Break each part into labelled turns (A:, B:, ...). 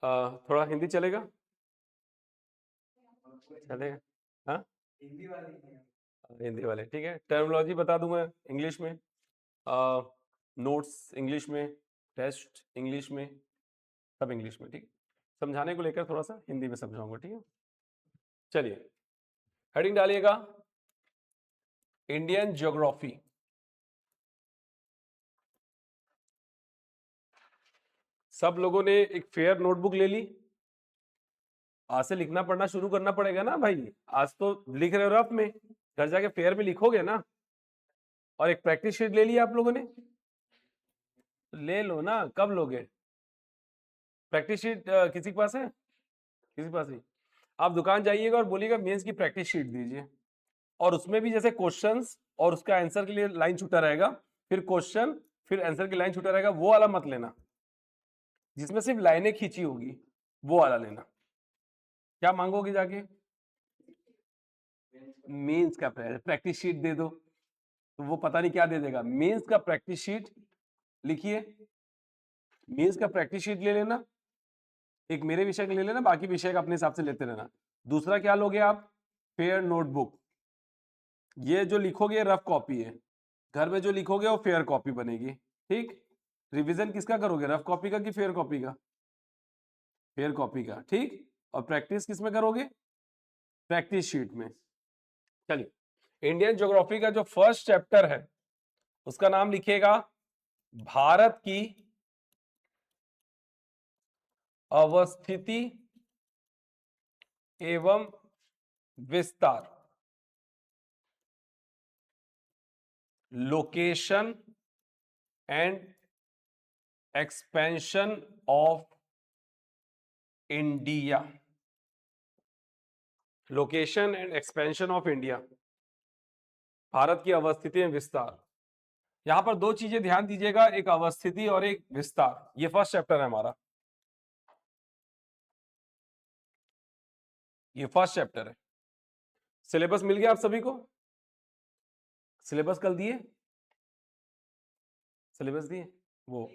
A: थोड़ा हिंदी चलेगा? चलेगा। हाँ, हिंदी वाले ठीक है। टर्मिनोलॉजी बता दूं मैं इंग्लिश में, नोट्स इंग्लिश में, टेस्ट इंग्लिश में, सब इंग्लिश में, ठीक। समझाने को लेकर थोड़ा सा हिंदी में समझाऊंगा, ठीक है। चलिए, हेडिंग डालिएगा, इंडियन ज्योग्राफी। सब लोगों ने एक फेयर नोटबुक ले ली? आज से लिखना पढ़ना शुरू करना पड़ेगा ना भाई। आज तो लिख रहे हो रफ में, घर जाके फेयर में लिखोगे ना। और एक प्रैक्टिस शीट ले लिया आप लोगों ने? ले लो ना, कब लोगे? प्रैक्टिस शीट किसी के पास है? किसी के पास नहीं? आप दुकान जाइएगा और बोलिएगा मेंस की प्रैक्टिस शीट दीजिए, और उसमें भी जैसे क्वेश्चंस और उसका आंसर के लिए लाइन छूटा रहेगा, फिर क्वेश्चन फिर आंसर की लाइन छूटा रहेगा, वो वाला मत लेना, जिसमें सिर्फ लाइनें खींची होगी, वो वाला लेना। क्या मांगोगे जाके? मेंस का प्रैक्टिस शीट दे दो, तो वो पता नहीं क्या दे देगा। मेंस का प्रैक्टिस शीट लिखिए, मेंस का प्रैक्टिस शीट ले लेना, एक मेरे विषय का ले लेना, बाकी विषय का अपने हिसाब से लेते रहना। दूसरा क्या लोगे आप? Fair notebook. ये जो लिखोगे रफ कॉपी है, घर में जो लिखोगे वो फेयर कॉपी बनेगी, ठीक। रिवीजन किसका करोगे, रफ कॉपी का कि फेयर कॉपी का? फेयर कॉपी का, ठीक। और प्रैक्टिस किस में करोगे? प्रैक्टिस शीट में। चलिए, इंडियन ज्योग्राफी का जो फर्स्ट चैप्टर है उसका नाम लिखिएगा, भारत की अवस्थिति एवं विस्तार, location and expansion of India. Location and expansion of India, Bharat की अवस्थिति एवं विस्तार। यहां पर दो चीजें ध्यान दीजिएगा, एक अवस्थिति और एक विस्तार। ये फर्स्ट चैप्टर है हमारा, ये फर्स्ट चैप्टर है। सिलेबस मिल गया आप सभी को? सिलेबस कल दिए? सिलेबस दिए? वो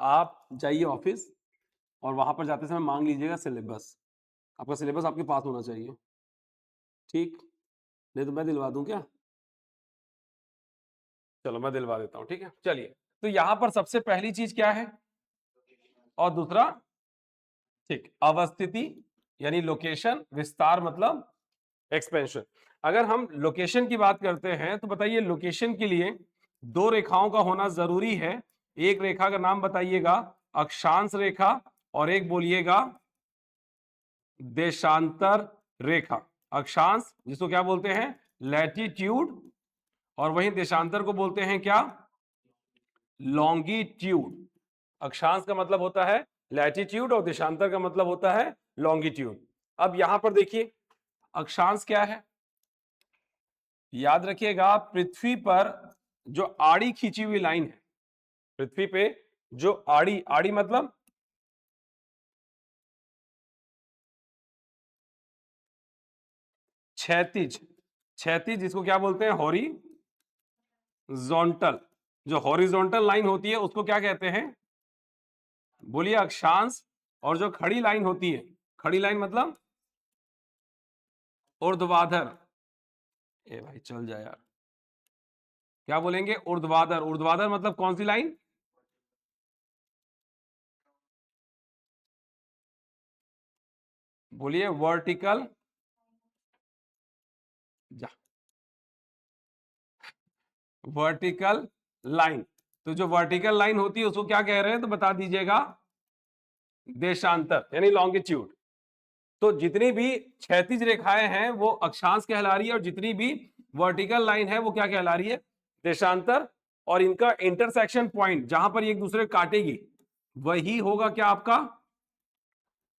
A: आप जाइए ऑफिस और वहां पर जाते समय मांग लीजिएगा सिलेबस। आपका सिलेबस आपके पास होना चाहिए, ठीक। नहीं तो मैं दिलवा दूं क्या? चलो मैं दिलवा देता हूं, ठीक है। चलिए, तो यहां पर सबसे पहली चीज क्या है, और दूसरा, ठीक, अवस्थिति यानी लोकेशन, विस्तार मतलब एक्सपेंशन। अगर हम लोकेशन की बात करते हैं तो बताइए, लोकेशन के लिए दो रेखाओं का होना जरूरी है। एक रेखा का नाम बताइएगा अक्षांश रेखा, और एक बोलिएगा देशांतर रेखा। अक्षांश जिसको क्या बोलते हैं, लैटिट्यूड, और वहीं देशांतर को बोलते हैं क्या, लॉन्गिट्यूड। अक्षांश का मतलब होता है लैटिट्यूड और देशांतर का मतलब होता है लॉन्गिट्यूड। अब यहां पर देखिए, अक्षांश क्या है, याद रखिएगा, पृथ्वी पर जो आड़ी खींची हुई लाइन है, पृथ्वी पे जो आड़ी, आड़ी मतलब क्षैतिज, क्षैतिज जिसको क्या बोलते हैं, हॉरिजॉन्टल। जो हॉरिजॉन्टल लाइन होती है उसको क्या कहते हैं, बोलिए अक्षांश। और जो खड़ी लाइन होती है, खड़ी लाइन मतलब ऊर्ध्वाधर। ए भाई चल जाए यार, क्या बोलेंगे, ऊर्ध्वाधर। ऊर्ध्वाधर मतलब कौन सी लाइन? बोलिए वर्टिकल, जा, वर्टिकल लाइन। तो जो वर्टिकल लाइन होती है उसको क्या कह रहे हैं, तो बता दीजिएगा, देशांतर यानी लॉन्गिट्यूड। तो जितनी भी क्षैतिज रेखाएं हैं वो अक्षांश कहला रही है, और जितनी भी वर्टिकल लाइन है वो क्या कहला रही है, देशांतर। और इनका इंटरसेक्शन पॉइंट जहां पर एक दूसरे काटेगी, वही होगा क्या आपका,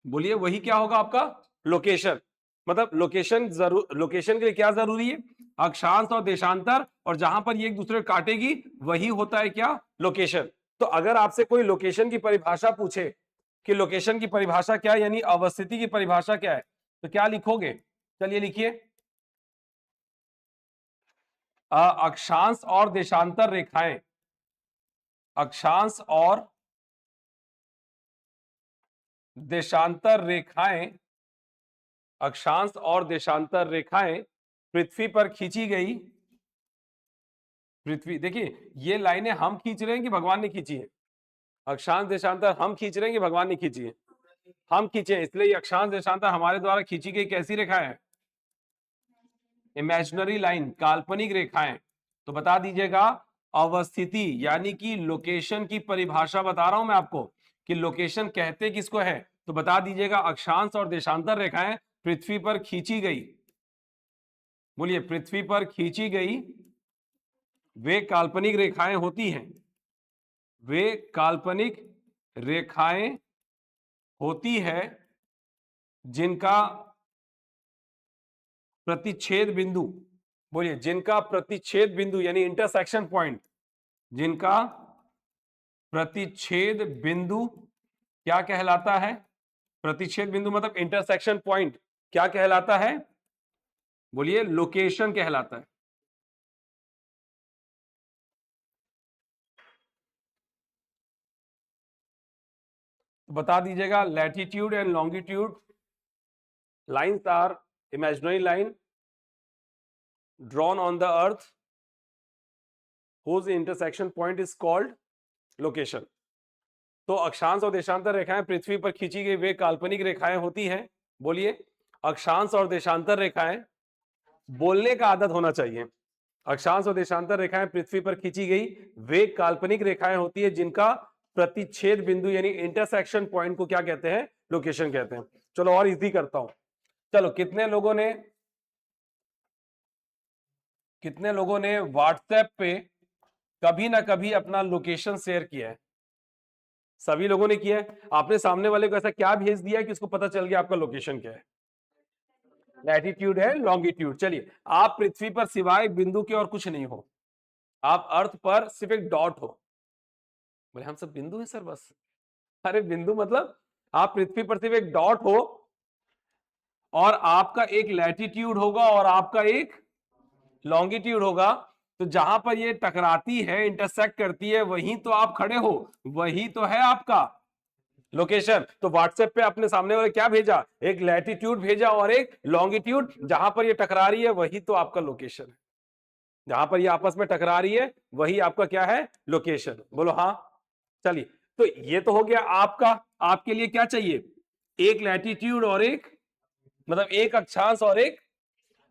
A: बोलिए वही क्या होगा आपका, लोकेशन। मतलब लोकेशन जरूर, लोकेशन के लिए क्या जरूरी है, अक्षांश और देशांतर, और जहां पर ये एक दूसरे को काटेगी वही होता है क्या, लोकेशन। तो अगर आपसे कोई लोकेशन की परिभाषा पूछे कि लोकेशन की परिभाषा क्या है, यानी अवस्थिति की परिभाषा क्या है, तो क्या लिखोगे? चलिए लिखिए, अक्षांश और देशांतर रेखाएं, अक्षांश और देशांतर रेखाएं, अक्षांश और देशांतर रेखाएं पृथ्वी पर खींची गई। पृथ्वी, देखिए ये लाइनें हम खींच रहे हैं कि भगवान ने खींची है? अक्षांश देशांतर हम खींच रहे हैं कि भगवान ने खींची है? हम खींचे हैं, इसलिए अक्षांश देशांतर हमारे द्वारा खींची गई कैसी रेखा है? इमेजिनरी लाइन, काल्पनिक रेखाएं। तो बता दीजिएगा अवस्थिति यानी कि लोकेशन की परिभाषा बता रहा हूं मैं आपको कि लोकेशन कहते किसको है। तो बता दीजिएगा अक्षांश और देशांतर रेखाएं पृथ्वी पर खींची गई, बोलिए पृथ्वी पर खींची गई वे काल्पनिक रेखाएं होती हैं, वे काल्पनिक रेखाएं होती है जिनका प्रतिच्छेद बिंदु, बोलिए जिनका प्रतिच्छेद बिंदु यानी इंटरसेक्शन पॉइंट, जिनका प्रतिच्छेद बिंदु क्या कहलाता है? प्रतिच्छेद बिंदु मतलब इंटरसेक्शन पॉइंट क्या कहलाता है? बोलिए लोकेशन कहलाता है। तो बता दीजिएगा latitude and longitude lines are imaginary line drawn on the earth whose intersection point is called location। तो अक्षांश और देशांतर रेखाएं पृथ्वी पर खींची गई वे काल्पनिक रेखाएं होती हैं, बोलिए अक्षांश और देशांतर रेखाएं, बोलने का आदत होना चाहिए। अक्षांश और देशांतर रेखाएं पृथ्वी पर खींची गई वे काल्पनिक रेखाएं होती है जिनका प्रतिच्छेद बिंदु यानी इंटरसेक्शन पॉइंट को क्या कहते हैं? लोकेशन कहते हैं। चलो और इजी करता हूं। चलो कितने लोगों ने व्हाट्सएप पे कभी ना कभी अपना लोकेशन शेयर किया है? सभी लोगों ने किया है। आपने सामने वाले को ऐसा क्या भेज दिया कि उसको पता चल गया आपका लोकेशन क्या है? लैटिट्यूड है, लॉन्गिट्यूड। चलिए आप पृथ्वी पर सिवाय बिंदु के और कुछ नहीं हो, आप अर्थ पर सिर्फ एक डॉट हो। बोले हम सब बिंदु है सर बस। अरे बिंदु मतलब आप पृथ्वी पर सिर्फ एक डॉट हो और आपका एक लैटिट्यूड होगा और आपका एक लॉन्गिट्यूड होगा। तो जहां पर ये टकराती है, इंटरसेक्ट करती है, वहीं तो आप खड़े हो, वही तो है आपका लोकेशन। तो व्हाट्सएप पे अपने सामने वाले क्या भेजा? एक लैटिट्यूड भेजा और एक लॉन्गिट्यूड। जहां पर ये टकरा रही है वही तो आपका लोकेशन है। जहां पर ये आपस में टकरा रही है वही आपका क्या है? लोकेशन। बोलो हाँ। चलिए तो ये तो हो गया आपका। आपके लिए क्या चाहिए? एक लैटिट्यूड और एक, मतलब एक अक्षांश और एक,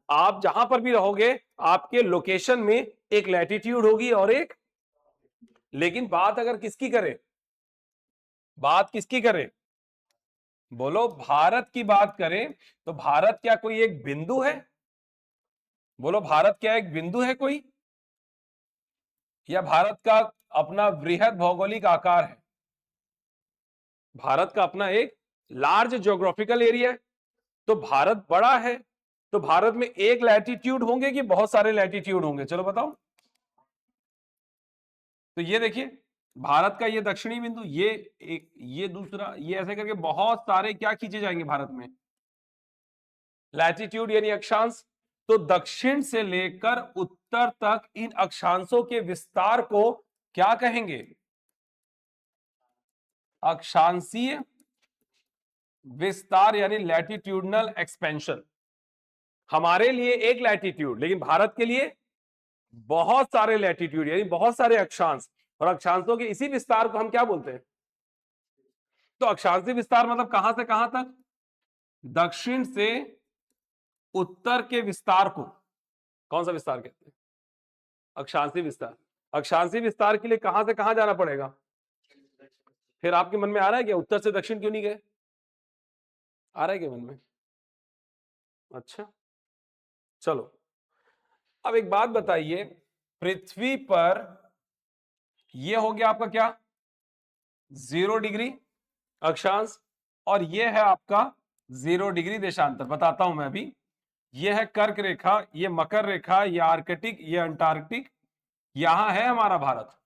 A: आप जहां पर भी रहोगे आपके लोकेशन में एक लैटिट्यूड होगी और एक। लेकिन बात अगर किसकी करें, बात किसकी करें? बोलो भारत की बात करें तो भारत क्या कोई एक बिंदु है? बोलो भारत क्या एक बिंदु है कोई? या भारत का अपना वृहद भौगोलिक आकार है? भारत का अपना एक लार्ज ज्योग्राफिकल एरिया है। तो भारत बड़ा है, तो भारत में एक लैटिट्यूड होंगे कि बहुत सारे लैटिट्यूड होंगे? चलो बताओ। तो ये देखिए भारत का ये दक्षिणी बिंदु, ये एक, ये दूसरा, ये ऐसे करके बहुत सारे क्या खींचे जाएंगे भारत में? लैटिट्यूड यानी अक्षांश। तो दक्षिण से लेकर उत्तर तक इन अक्षांशों के विस्तार को क्या कहेंगे? अक्षांशीय विस्तार यानी लैटिट्यूडनल एक्सपेंशन। हमारे लिए एक लैटिट्यूड, लेकिन भारत के लिए बहुत सारे लैटिट्यूड यानी बहुत सारे अक्षांश। और अक्षांशों के इसी विस्तार को हम क्या बोलते हैं? तो अक्षांशीय विस्तार मतलब कहां से कहां तक? दक्षिण से उत्तर के विस्तार को कौन सा विस्तार कहते हैं? अक्षांशीय विस्तार। अक्षांशीय विस्तार के लिए कहां से कहां जाना पड़ेगा? फिर आपके मन में आ रहा है क्या उत्तर से दक्षिण क्यों नहीं गए? आ रहा है क्या मन में? अच्छा चलो अब एक बात बताइए, पृथ्वी पर यह हो गया आपका क्या? 0 डिग्री अक्षांश और यह है आपका 0 डिग्री देशांतर। बताता हूं मैं अभी। यह है कर्क रेखा, यह मकर रेखा, यह आर्कटिक, यह अंटार्कटिक, यहां है हमारा भारत।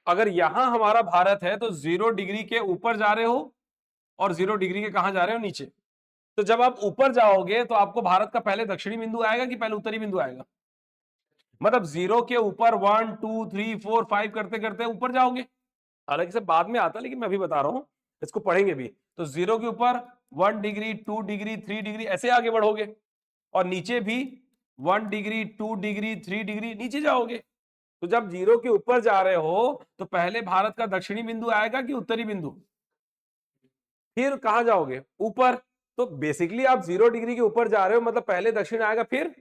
A: अगर यहां हमारा भारत है तो 0 डिग्री के ऊपर जा रहे हो और 0 डिग्री के कहां जा रहे हो? नीचे। तो जब आप ऊपर जाओगे तो आपको भारत का पहले दक्षिणी बिंदु आएगा कि पहले उत्तरी बिंदु आएगा? मतलब 0 के ऊपर 1 2 3 4 5 करते करते ऊपर जाओगे। हालांकि सब बाद में आता है लेकिन मैं अभी बता रहा हूं। इसको पढ़ेंगे भी। तो 0 के ऊपर 1 डिग्री, 2 डिग्री, 3 डिग्री ऐसे आगे बढ़ोगे, और नीचे भी 1 डिग्री, 2 डिग्री, 3 डिग्री नीचे जाओगे। तो जब 0 के ऊपर जा रहे हो तो पहले भारत का दक्षिणी बिंदु आएगा कि उत्तरी बिंदु? फिर कहां जाओगे? ऊपर। तो बेसिकली आप 0 डिग्री के ऊपर जा रहे हो, मतलब पहले दक्षिण आएगा फिर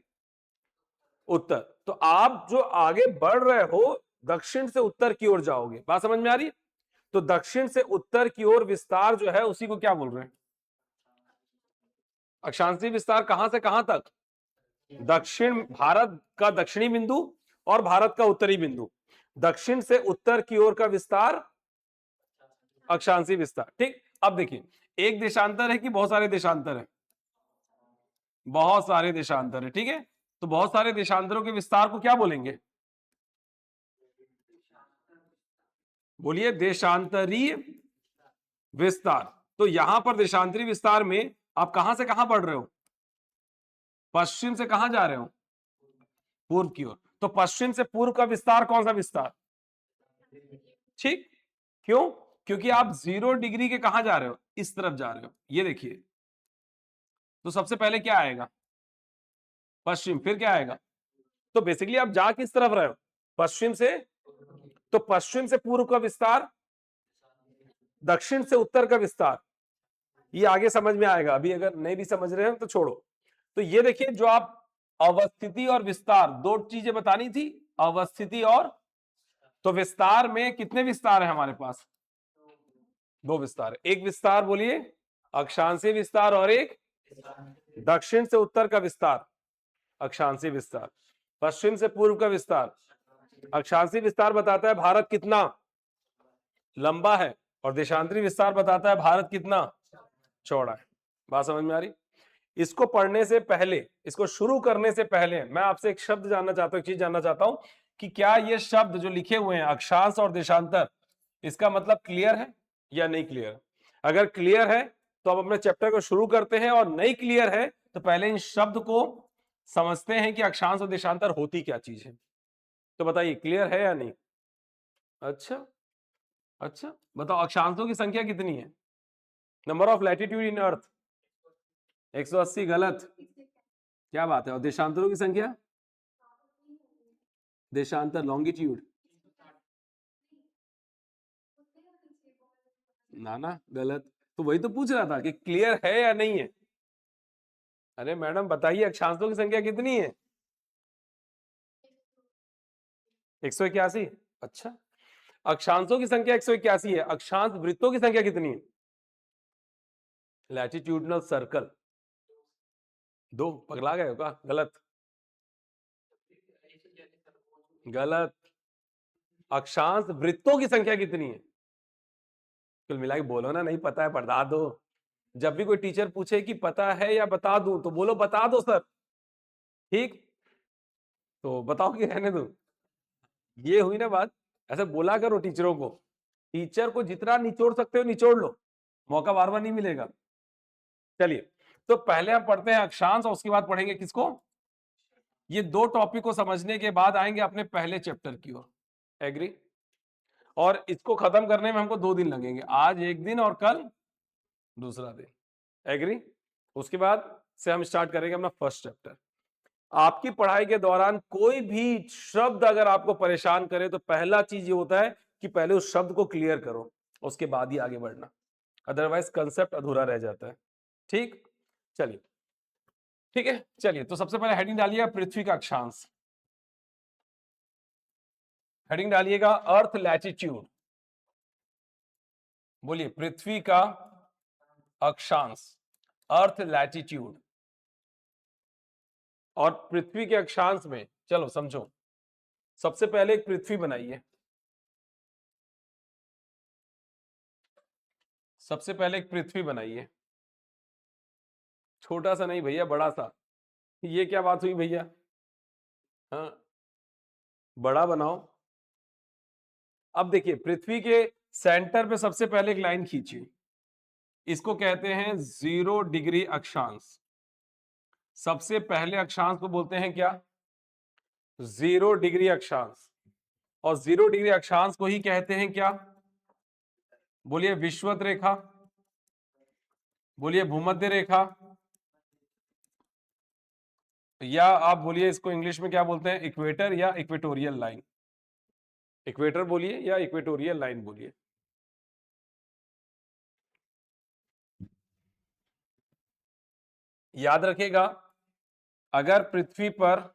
A: उत्तर। तो आप जो आगे बढ़ रहे हो दक्षिण से उत्तर की ओर जाओगे। बात समझ में आ रही है? तो दक्षिण से उत्तर की ओर विस्तार जो है उसी को क्या बोल रहे हैं? अक्षांशीय विस्तार। कहां से कहां तक? दक्षिण, भारत का दक्षिणी बिंदु और भारत का उत्तरी बिंदु, दक्षिण से उत्तर की ओर का विस्तार अक्षांशीय विस्तार। ठीक। अब देखिए, एक देशांतर है कि बहुत सारे देशांतर है? बहुत सारे देशांतर है। ठीक है, तो बहुत सारे देशांतरों के विस्तार को क्या बोलेंगे? बोलिए, देशांतरीय विस्तार। तो यहां पर देशांतरीय विस्तार में आप कहां से कहां बढ़ रहे हो? पश्चिम से कहां जा रहे हो? पूर्व की ओर। तो पश्चिम से पूर्व का विस्तार कौन सा विस्तार? ठीक। क्यों? क्योंकि आप 0 डिग्री के कहां जा रहे हो? इस तरफ जा रहे हो। ये देखिए, तो सबसे पहले क्या आएगा? पश्चिम। फिर क्या आएगा? तो बेसिकली आप जा किस तरफ रहे हो? पश्चिम से। तो पश्चिम से पूर्व का विस्तार, दक्षिण से उत्तर का विस्तार। ये आगे समझ में आएगा, अभी अगर नहीं भी समझ रहे हो तो छोड़ो। तो ये देखिए, जो आप अवस्थिति और विस्तार दो चीजें बतानी थी, अवस्थिति और, तो विस्तार में कितने विस्तार है हमारे पास? दो विस्तार है। एक विस्तार बोलिए अक्षांशीय विस्तार, और एक दक्षिण से उत्तर का विस्तार अक्षांशीय विस्तार, पश्चिम से पूर्व का विस्तार। अक्षांशीय विस्तार बताता है भारत कितना लंबा है, और देशांतरी विस्तार बताता है भारत कितना चौड़ा है। बात समझ में आ रही? इसको पढ़ने से पहले, इसको शुरू करने से पहले मैं आपसे एक शब्द जानना चाहता हूं, एक चीज जानना चाहता हूं कि क्या ये शब्द जो लिखे हुए हैं अक्षांश और देशांतर, इसका मतलब क्लियर है या नहीं क्लियर? अगर क्लियर है तो अब अपने चैप्टर को शुरू करते हैं, और नहीं क्लियर है तो पहले इन शब्द को समझते हैं कि अक्षांश और देशांतर होती क्या चीज है। तो बताइए, क्लियर है या नहीं? अच्छा, अच्छा बताओ, अक्षांशों की संख्या कितनी है? नंबर ऑफ लैटिट्यूड इन अर्थ 180। गलत। क्या बात है? और देशांतरों की संख्या? देशांतर लॉन्गिट्यूड, ना ना गलत। तो वही तो पूछ रहा था कि क्लियर है या नहीं है। अरे मैडम बताइए, अक्षांशों की संख्या कितनी है? 181। अच्छा, अक्षांशों की संख्या 181 है। अक्षांश वृत्तों की संख्या कितनी है? Latitudinal circle 2। पगला गए हो क्या? गलत, गलत। अक्षांश वृत्तों की संख्या कितनी है? कुल मिला के बोलो ना, नहीं पता है बता दो। जब भी कोई टीचर पूछे कि पता है या बता दूं, तो बोलो बता दो सर। ठीक, तो बताओ कि रहने दो। ये हुई ना बात। ऐसे बोला करो टीचरों को, टीचर को जितना निचोड़ सकते हो निचोड़ लो, मौका बार बार नहीं मिलेगा। चलिए, तो पहले हम पढ़ते हैं अक्षांश, और उसके बाद पढ़ेंगे किसको? ये दो टॉपिक को समझने के बाद आएंगे अपने पहले चैप्टर की ओर। एग्री? और इसको खत्म करने में हमको 2 दिन लगेंगे, आज एक दिन और कल दूसरा दिन। एग्री? उसके बाद से हम स्टार्ट करेंगे अपना फर्स्ट चैप्टर। आपकी पढ़ाई के दौरान कोई भी शब्द अगर आपको परेशान करे तो पहला चीज ये होता है कि पहले उस शब्द को क्लियर करो, उसके बाद ही आगे बढ़ना, अदरवाइज कंसेप्ट अधूरा रह जाता है। ठीक, चलिए, ठीक है। चलिए, तो सबसे पहले हेडिंग डालिएगा पृथ्वी का अक्षांश। हेडिंग डालिएगा अर्थ लैटिट्यूड। बोलिए, पृथ्वी का अक्षांश, अर्थ लैटिट्यूड। और पृथ्वी के अक्षांश में चलो समझो, सबसे पहले एक पृथ्वी बनाइए। सबसे पहले एक पृथ्वी बनाइए, छोटा सा नहीं भैया, बड़ा सा। ये क्या बात हुई भैया? हाँ, बड़ा बनाओ। अब देखिए, पृथ्वी के सेंटर पे सबसे पहले एक लाइन खींचिए, इसको कहते हैं 0 डिग्री अक्षांश। सबसे पहले अक्षांश को बोलते हैं क्या? 0 डिग्री अक्षांश। और 0 डिग्री अक्षांश को ही कहते हैं क्या? बोलिए विषुवत रेखा, बोलिए भूमध्य रेखा, या आप बोलिए इसको इंग्लिश में क्या बोलते हैं, इक्वेटर या इक्वेटोरियल लाइन। इक्वेटर बोलिए या इक्वेटोरियल लाइन बोलिए। याद रखिएगा, अगर पृथ्वी पर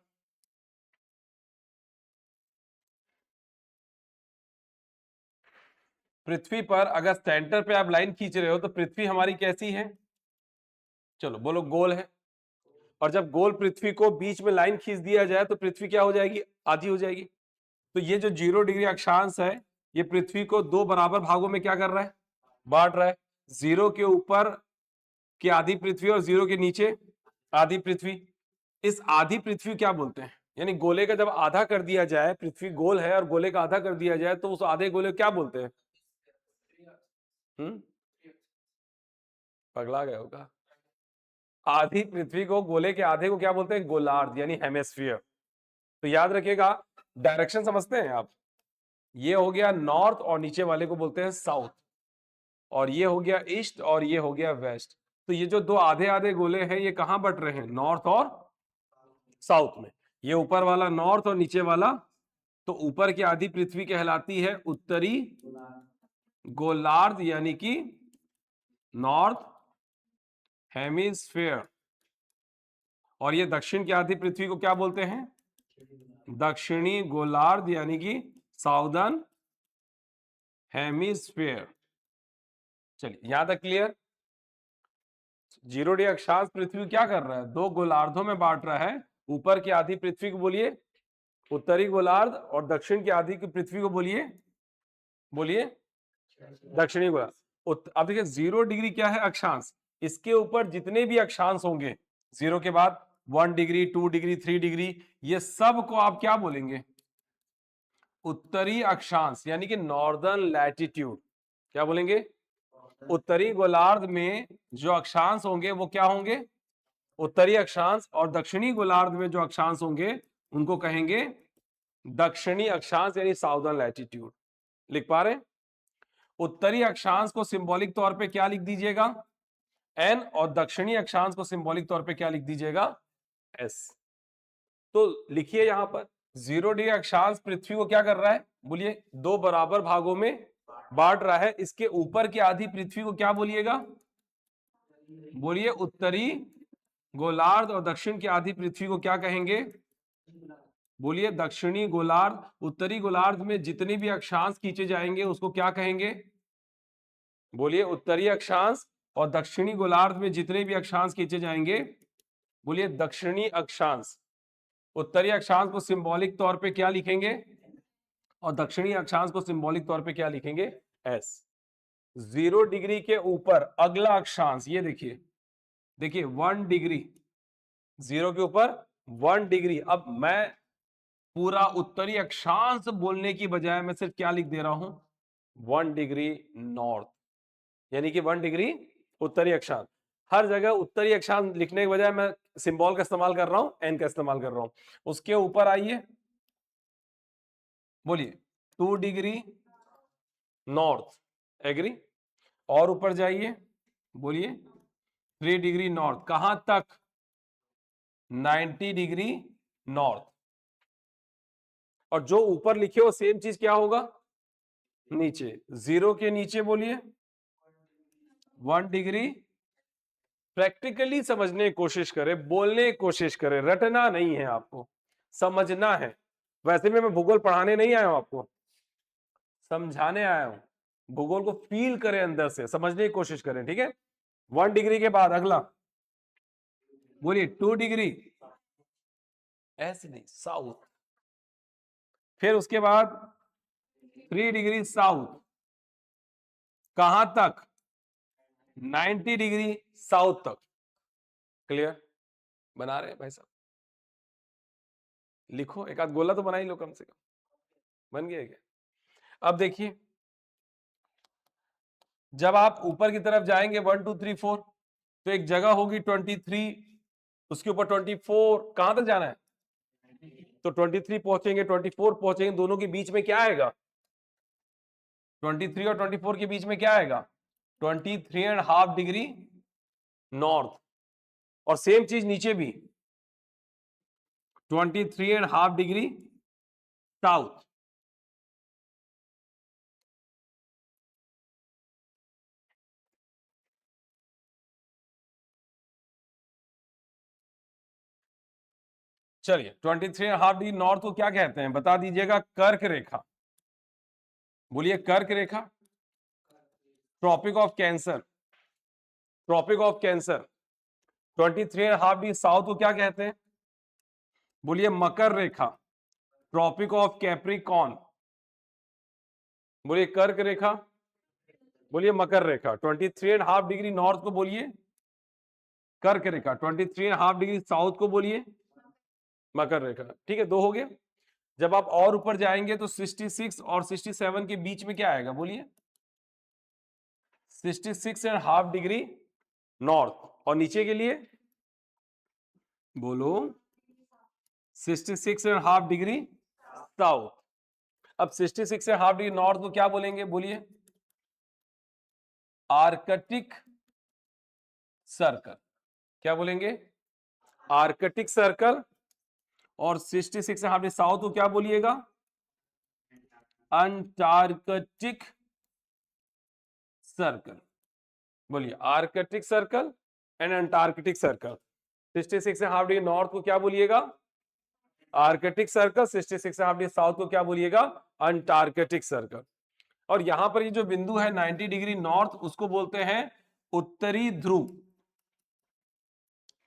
A: अगर सेंटर पे आप लाइन खींच रहे हो तो पृथ्वी हमारी कैसी है, चलो बोलो गोल है। और जब गोल पृथ्वी को बीच में लाइन खींच दिया जाए तो पृथ्वी क्या हो जाएगी, आधी हो जाएगी। तो ये जो 0 डिग्री अक्षांश है ये पृथ्वी को दो बराबर भागों में क्या कर रहा है, बांट रहा है। 0 के ऊपर की आधी पृथ्वी और 0 के नीचे आधी पृथ्वी। इस आधी पृथ्वी क्या बोलते हैं, यानी गोले का जब आधा कर दिया जाए, पृथ्वी गोल है और गोले का आधा कर दिया जाए तो उस आधे गोले को क्या बोलते हैं। पगला गए होगा। आधी पृथ्वी को, गोले के आधे को क्या बोलते हैं, गोलार्ध यानी हेमिस्फीयर। तो याद रखिएगा, डायरेक्शन समझते हैं आप, ये हो गया नॉर्थ और नीचे वाले को बोलते हैं साउथ, और ये हो गया ईस्ट और ये हो गया वेस्ट। तो ये जो दो आधे आधे गोले हैं ये कहां बट रहे हैं, नॉर्थ और साउथ में। ये ऊपर वाला नॉर्थ और नीचे वाला, तो ऊपर की आधी पृथ्वी कहलाती है उत्तरी गोलार्ध यानी कि नॉर्थ हेमिस्फीयर, और ये दक्षिण की आधी पृथ्वी को क्या बोलते हैं, दक्षिणी गोलार्ध यानी कि साउदर्न हेमिस्फीयर। चलिए यहां तक क्लियर। 0 डिग्री अक्षांश पृथ्वी क्या कर रहा है, दो गोलार्धों में बांट रहा है। ऊपर की आधी पृथ्वी को बोलिए उत्तरी गोलार्ध और दक्षिण की आधी की पृथ्वी को बोलिए बोलिए दक्षिणी गोलार्ध। अब देखिए 0 डिग्री क्या है, अक्षांश। इसके ऊपर जितने भी अक्षांश होंगे 0 के बाद 1 डिग्री 2 डिग्री 3 डिग्री, ये सब को आप क्या बोलेंगे, उत्तरी अक्षांश यानी कि नॉर्दर्न लैटिट्यूड। क्या बोलेंगे, उत्तरी गोलार्ध में जो अक्षांश होंगे वो क्या होंगे, उत्तरी अक्षांश, और दक्षिणी गोलार्ध में जो अक्षांश होंगे उनको कहेंगे दक्षिणी अक्षांश यानी साउदर्न लैटिट्यूड। लिख पा रहे हैं। उत्तरी अक्षांश को सिंबॉलिक तौर पे क्या लिख दीजिएगा, एन, और दक्षिणी अक्षांश को सिंबॉलिक तौर पे क्या लिख दीजिएगा, एस। तो लिखिए यहां पर 0 डिग्री अक्षांश पृथ्वी को क्या कर रहा है, बोलिए दो बराबर भागों में बांट रहा है। इसके ऊपर की आधी पृथ्वी को क्या बोलिएगा, बोलिए उत्तरी गोलार्ध, और दक्षिण की आधी पृथ्वी को क्या कहेंगे, बोलिए दक्षिणी गोलार्ध। उत्तरी गोलार्ध में जितने भी अक्षांश खींचे जाएंगे उसको क्या कहेंगे, बोलिए उत्तरी अक्षांश, और दक्षिणी गोलार्ध में जितने भी अक्षांश खींचे जाएंगे बोलिए दक्षिणी अक्षांश। उत्तरी अक्षांश को सिंबॉलिक तौर पे क्या लिखेंगे, और दक्षिणी अक्षांश को सिंबॉलिक तौर पे क्या लिखेंगे, एस। 0 डिग्री के ऊपर अगला अक्षांश, ये देखिए देखिए 1 डिग्री, 0 के ऊपर 1 डिग्री। अब मैं पूरा उत्तरी अक्षांश बोलने की बजाय मैं सिर्फ क्या लिख दे रहा हूं, 1 डिग्री नॉर्थ, यानी कि 1 डिग्री उत्तरी अक्षांश। हर जगह उत्तरी अक्षांश लिखने के बजाय मैं सिंबल का इस्तेमाल कर रहा हूं, एन का इस्तेमाल कर रहा हूं। उसके ऊपर आइए, बोलिए 2 डिग्री नॉर्थ, एग्री। और ऊपर जाइए, बोलिए 3 डिग्री नॉर्थ। कहां तक, 90 डिग्री नॉर्थ। और जो ऊपर लिखे हो सेम चीज क्या होगा, नीचे 0 के नीचे बोलिए 1 डिग्री। प्रैक्टिकली समझने की कोशिश करें, बोलने की कोशिश करें, रटना नहीं है, आपको समझना है। वैसे भी मैं भूगोल पढ़ाने नहीं आया हूं, आपको समझाने आया हूं। भूगोल को फील करें, अंदर से समझने की कोशिश करें, ठीक है। 1 डिग्री के बाद अगला बोलिए 2 डिग्री, ऐसे नहीं, साउथ। फिर उसके बाद 3 डिग्री साउथ, कहां तक, 90 डिग्री साउथ तक। क्लियर, बना रहे हैं भाई साहब, लिखो, एक आध गोला तो बना ही लो कम से कम, बन गया क्या। अब देखिए, जब आप ऊपर की तरफ जाएंगे 1 2 3 4, तो एक जगह होगी 23, उसके ऊपर 24, कहां तक जाना है, तो 23 पहुंचेंगे 24 पहुंचेंगे, दोनों के बीच में क्या आएगा, 23 और 24 के बीच में क्या आएगा? 23.5 डिग्री नॉर्थ। और सेम चीज नीचे भी 23.5 डिग्री साउथ। चलिए 23.5 डिग्री नॉर्थ को क्या कहते हैं बता दीजिएगा? कर्क रेखा। बोलिए कर्क रेखा। Tropic of Cancer. Tropic of Cancer. 23.5 degree south को क्या कहते हैं? बोलिए मकर रेखा। Tropic of Capricorn. बोलिए कर्क रेखा। बोलिए मकर रेखा। 23.5 डिग्री नॉर्थ को बोलिए कर्क रेखा। 23.5 डिग्री साउथ को बोलिए मकर रेखा। ठीक है, 2 हो गए। जब आप और ऊपर जाएंगे तो 66 और 67 के बीच में क्या आएगा? बोलिए 66.5 डिग्री नॉर्थ। और नीचे के लिए बोलो 66.5 डिग्री साउथ। अब 66.5 डिग्री नॉर्थ को क्या बोलेंगे? बोलिए आर्कटिक सर्कल। क्या बोलेंगे? Arctic Circle. और 66.5 डिग्री साउथ को क्या बोलिएगा? Antarctic Circle. बोलिए Arctic Circle and Antarctic Circle. 66.5 degree north को क्या बोलिएगा? Arctic circle. 66.5 डिग्री साउथ को क्या बोलिएगा? Antarctic circle. और यहां पर ये जो बिंदु है 90 डिग्री नॉर्थ, उसको बोलते हैं उत्तरी ध्रुव।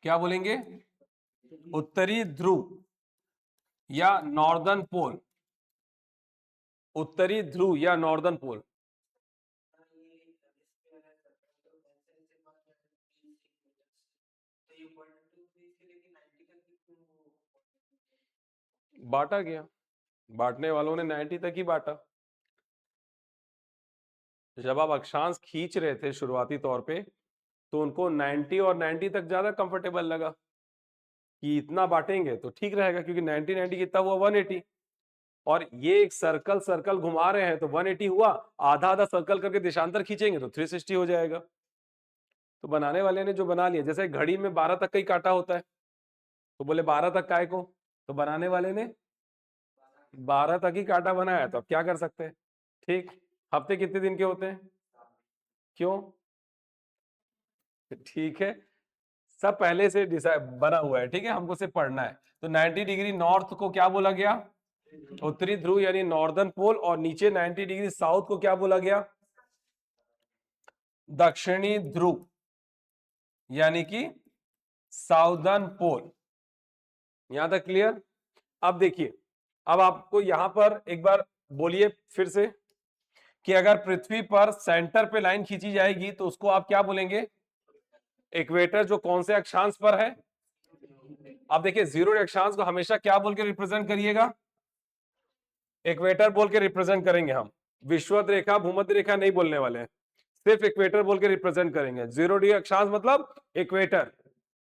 A: क्या बोलेंगे? उत्तरी ध्रुव या नॉर्दर्न पोल। उत्तरी ध्रुव या नॉर्दर्न पोल। बांटा गया, बांटने वालों ने 90 तक ही बांटा। जब आप अक्षांश खींच रहे थे शुरुआती तौर पे, तो उनको 90 और 90 तक ज्यादा कंफर्टेबल लगा कि इतना बांटेंगे तो ठीक रहेगा, क्योंकि 90 90 कितना हुआ? 180। और ये एक सर्कल सर्कल घुमा रहे हैं तो 180 हुआ, आधा आधा सर्कल करके देशांतर खींचेंगे तो 360 हो जाएगा। तो बनाने वाले ने जो बना लिया, जैसे घड़ी में 12 तक का ही काटा होता है, तो बोले 12 तक काय को, तो बनाने वाले ने 12 तक ही काटा बनाया। तो अब क्या कर सकते हैं? ठीक। हफ्ते कितने दिन के होते हैं? क्यों? ठीक है, सब पहले से डिसाइड बना हुआ है। ठीक है, हमको सिर्फ पढ़ना है। तो 90 डिग्री नॉर्थ को क्या बोला गया? उत्तरी ध्रुव यानी नॉर्दर्न पोल। और नीचे 90 डिग्री साउथ को क्या बोला गया? दक्षिणी ध्रुव यानी कि साउदर्न पोल। यहां तक क्लियर? अब देखिए, अब आपको यहां पर एक बार बोलिए फिर से कि अगर पृथ्वी पर सेंटर पे लाइन खींची जाएगी तो उसको आप क्या बोलेंगे? इक्वेटर, जो कौन से अक्षांश पर है? अब देखिए, जीरो अक्षांश को हमेशा क्या बोल के रिप्रेजेंट करिएगा? इक्वेटर बोल के रिप्रेजेंट करेंगे हम। विषुवत रेखा, भूमध्य रेखा नहीं बोलने वाले हैं, सिर्फ इक्वेटर बोल के रिप्रेजेंट करेंगे। 0 डिग्री अक्षांश मतलब इक्वेटर।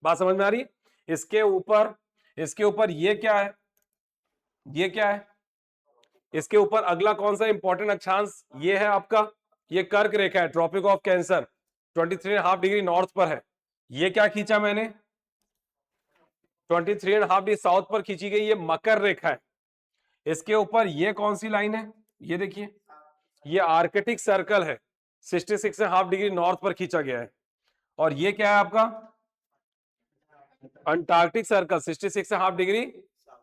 A: बात समझ में आ रही? इसके ऊपर ये क्या है? ये क्या है? इसके ऊपर अगला कौन सा इंपॉर्टेंट अक्षांश? ये है आपका, ये कर्क रेखा है, Tropic of Cancer 23.5 degree north पर है। ये क्या खींचा मैंने? 23.5 डिग्री साउथ पर खींची गई ये मकर रेखा है। इसके ऊपर ये कौन सी लाइन है? ये देखिए, ये आर्कटिक सर्कल है, 66.5 डिग्री नॉर्थ पर खींचा गया है। और ये क्या है आपका? Antarctic Circle 66.5 degree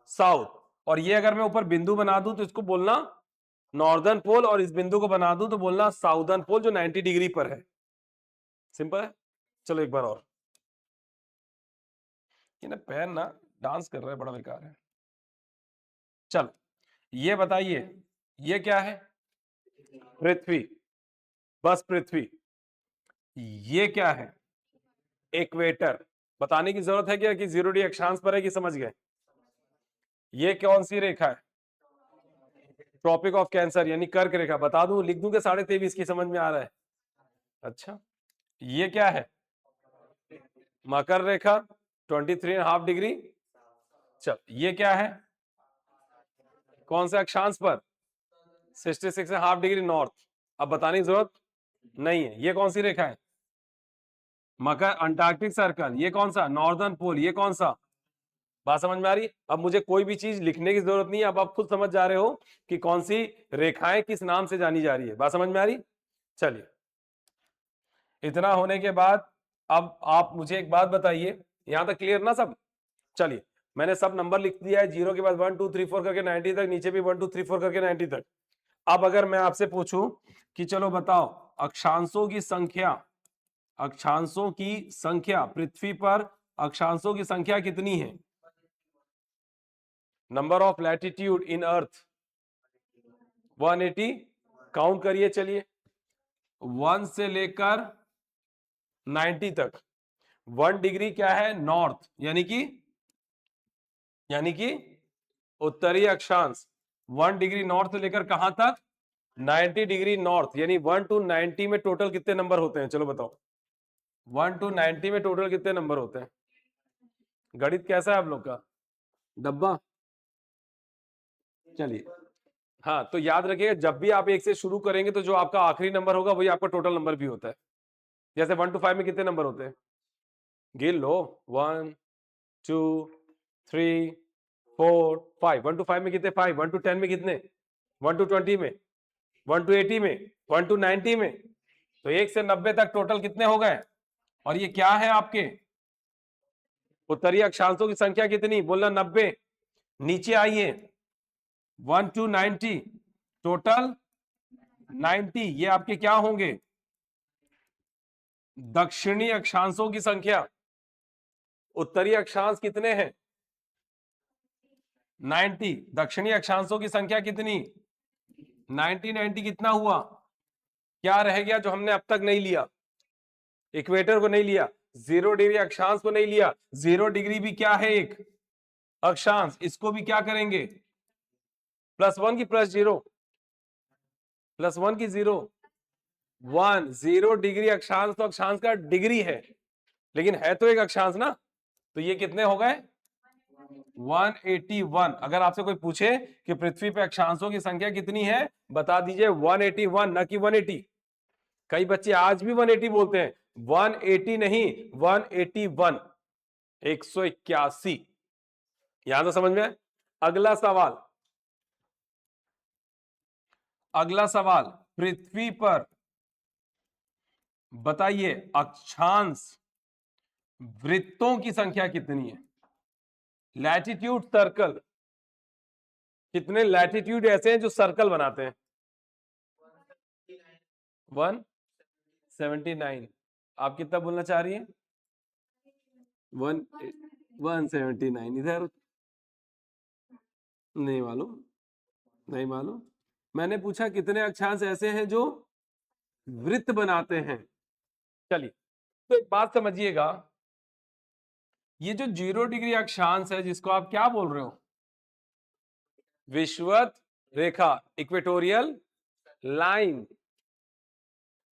A: south. और ये अगर मैं ऊपर बिंदु बना दूं तो इसको बोलना नॉर्दर्न पोल, और इस बिंदु को बना दूं तो बोलना साउदर्न पोल, जो 90 डिग्री पर है। सिंपल है। चलो एक बार और। ये ना पैर ना डांस कर रहा है, बड़ा बेकार है। चलो ये बताइए, ये क्या है? पृथ्वी। बस पृथ्वी। ये क्या है? इक्वेटर। बताने की जरूरत है क्या कि 0 डिग्री अक्षांश पर है, कि समझ गए? ये कौन सी रेखा है? ट्रॉपिक ऑफ कैंसर यानी कर्क रेखा। बता दूं, लिख दूं कि 23.5 की? समझ में आ रहा है? अच्छा, ये क्या है? मकर रेखा 23.5 डिग्री। चल, ये क्या है? कौन से अक्षांश पर? 66.5 डिग्री नॉर्थ। अब बताने की जरूरत नहीं है। ये कौन सी रेखा है? मकर, अंटार्कटिक सर्कल। ये कौन सा? नॉर्दर्न पोल। ये कौन सा? बात समझ में आ रही? अब मुझे कोई भी चीज लिखने की जरूरत नहीं है, अब आप खुद समझ जा रहे हो कि कौन सी रेखाएं किस नाम से जानी जा रही है। बात समझ में आ रही? चलिए, इतना होने के बाद अब आप मुझे एक बात बताइए, यहां तक क्लियर ना सब? चलिए, मैंने सब नंबर लिख दिया है, 0 के बाद 1 2 3 4 करके 90 तक, नीचे भी 1 2 3 4 करके 90 तक। अब अगर मैं आपसे पूछूं कि चलो बताओ, अक्षांशों की संख्या, अक्षांशों की संख्या पृथ्वी पर, अक्षांशों की संख्या कितनी है? Number of latitude in earth 180। Count करिए, चलिए 1 से लेकर 90 तक। 1 डिग्री क्या है? नॉर्थ, यानी कि उत्तरी अक्षांश। 1 डिग्री नॉर्थ से लेकर कहां तक? 90 डिग्री नॉर्थ। यानी 1 to 90 में टोटल कितने नंबर होते हैं? चलो बताओ, 1 to 90 में टोटल कितने नंबर होते हैं? गणित कैसा है आप लोग का? डब्बा। चलिए, हाँ, तो याद रखिएगा, जब भी आप 1 से शुरू करेंगे तो जो आपका आखिरी नंबर होगा वही आपका टोटल नंबर भी होता है। जैसे 1 to 5 में कितने नंबर होते हैं? गिन लो, 1 2 3 4 5। 1 to 5 में कितने? 5। 1 to 10 में कितने? 1 to 20 में, 1 to 80 में, 1 to 90 में। तो 1 से 90 तक टोटल कितने हो गए? और ये क्या है आपके? उत्तरीय अक्षांशों की संख्या कितनी? बोलना 90। नीचे आइए, 1 to 90, टोटल 90। ये आपके क्या होंगे? दक्षिणी अक्षांशों की संख्या। उत्तरीय अक्षांश कितने हैं? 90। दक्षिणी अक्षांशों की संख्या कितनी? 90। 90 कितना हुआ? क्या रह गया जो हमने अब तक नहीं लिया? इक्वेटर को नहीं लिया, 0 डिग्री अक्षांश को नहीं लिया। 0 डिग्री भी क्या है? एक अक्षांश। इसको भी क्या करेंगे? +1 की +0? +1 की 0? 1। 0 डिग्री अक्षांश तो अक्षांश का डिग्री है, लेकिन है तो एक अक्षांश ना। तो ये कितने हो गए? 181। अगर आपसे कोई पूछे कि पृथ्वी पे अक्षांशों की संख्या कितनी है, बता दीजिए 181, ना कि 180। कई बच्चे आज भी 180 बोलते हैं, 180 नहीं, 181, 181। यहां तो समझ में? अगला सवाल, अगला सवाल, पृथ्वी पर बताइए अक्षांश वृत्तों की संख्या कितनी है? लैटिट्यूड सर्कल, कितने लैटिट्यूड ऐसे हैं जो सर्कल बनाते हैं? 179। आप कितना बोलना चाह रही हैं? 179। इधर नहीं मालूम, नहीं मालूम। मैंने पूछा कितने अक्षांश ऐसे हैं जो वृत्त बनाते हैं। चलिए, तो एक बात समझिएगा, ये जो 0 डिग्री अक्षांश है, जिसको आप क्या बोल रहे हो? विषुवत रेखा, इक्वेटोरियल लाइन।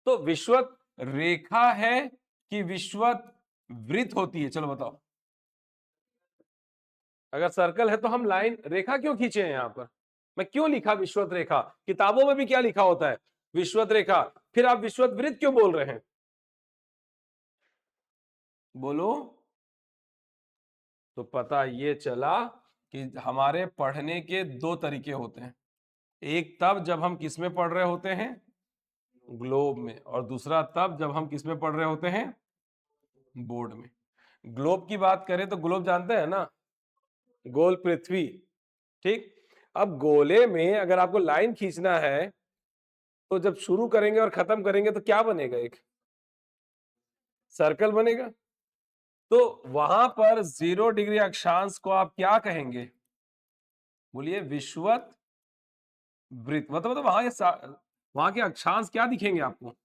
A: तो विषुवत रेखा है कि विषुवत वृत्त होती है? चलो बताओ। अगर सर्कल है तो हम लाइन, रेखा क्यों खींचे हैं यहां पर? मैं क्यों लिखा विषुवत रेखा? किताबों में भी क्या लिखा होता है? विषुवत रेखा। फिर आप विषुवत वृत्त क्यों बोल रहे हैं? बोलो। तो पता ये चला कि हमारे पढ़ने के 2 तरीके होते हैं। एक तब जब हम किस में पढ़ रहे होते हैं? ग्लोब में। और दूसरा तब जब हम किस में पढ़ रहे होते हैं? बोर्ड में। ग्लोब की बात करें तो ग्लोब जानते हैं ना, गोल पृथ्वी। ठीक। अब गोले में अगर आपको लाइन खींचना है तो जब शुरू करेंगे और खत्म करेंगे तो क्या बनेगा? एक सर्कल बनेगा। तो वहां पर 0 डिग्री अक्षांश को आप क्या कहेंगे? बोलिए। विषुवत वृत्त। मतलब वहां के अक्षांश क्या दिखेंगे आपको?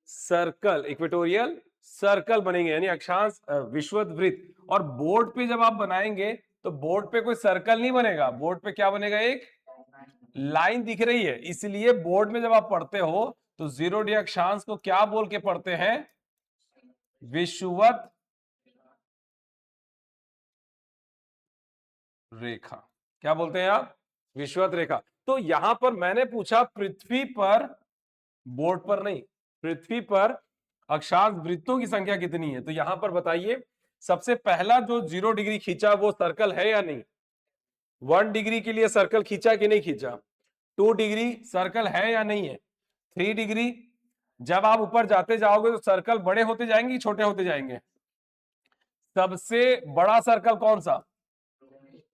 A: सर्कल, इक्वेटोरियल सर्कल बनेंगे, यानी अक्षांश विषुवत वृत्त। और बोर्ड पे जब आप बनाएंगे तो बोर्ड पे कोई सर्कल नहीं बनेगा, बोर्ड पे क्या बनेगा? एक लाइन दिख रही है। इसलिए बोर्ड में जब आप पढ़ते हो तो 0 डिग्री अक्षांश को क्या बोल के पढ़ते हैं? विषुवत रेखा। क्या बोलते हैं आप? विषुवत रेखा। तो यहां पर मैंने पूछा पृथ्वी पर बोर्ड पर नहीं, पृथ्वी पर अक्षांश वृत्तों की संख्या कितनी है। तो यहां पर बताइए, सबसे पहला जो 0 डिग्री खींचा वो सर्कल है या नहीं। 1 डिग्री के लिए सर्कल खींचा कि नहीं खींचा। 2 डिग्री सर्कल है या नहीं है। 3 डिग्री, जब आप ऊपर जाते जाओगे तो सर्कल बड़े होते जाएंगे कि छोटे होते जाएंगे। सबसे बड़ा सर्कल कौन सा,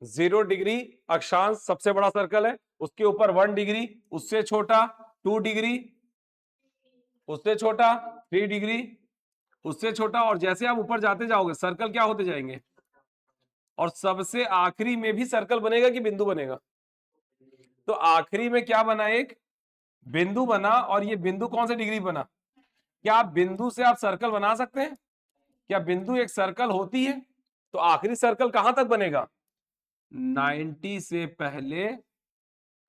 A: 0 डिग्री अक्षांश सबसे बड़ा सर्कल है, उसके ऊपर 1 डिग्री, उससे छोटा 2 डिग्री, उससे छोटा 3 डिग्री, उससे छोटा, और जैसे आप ऊपर जाते जाओगे सर्कल क्या होते जाएंगे। और सबसे आखिरी में भी सर्कल बनेगा कि बिंदु बनेगा। तो आखिरी में क्या बना, एक बिंदु बना, और ये बिंदु कौन सी डिग्री बना। क्या आप बिंदु से आप सर्कल बना सकते हैं, क्या बिंदु एक सर्कल होती है। तो आखिरी सर्कल कहां तक बनेगा, 90 से पहले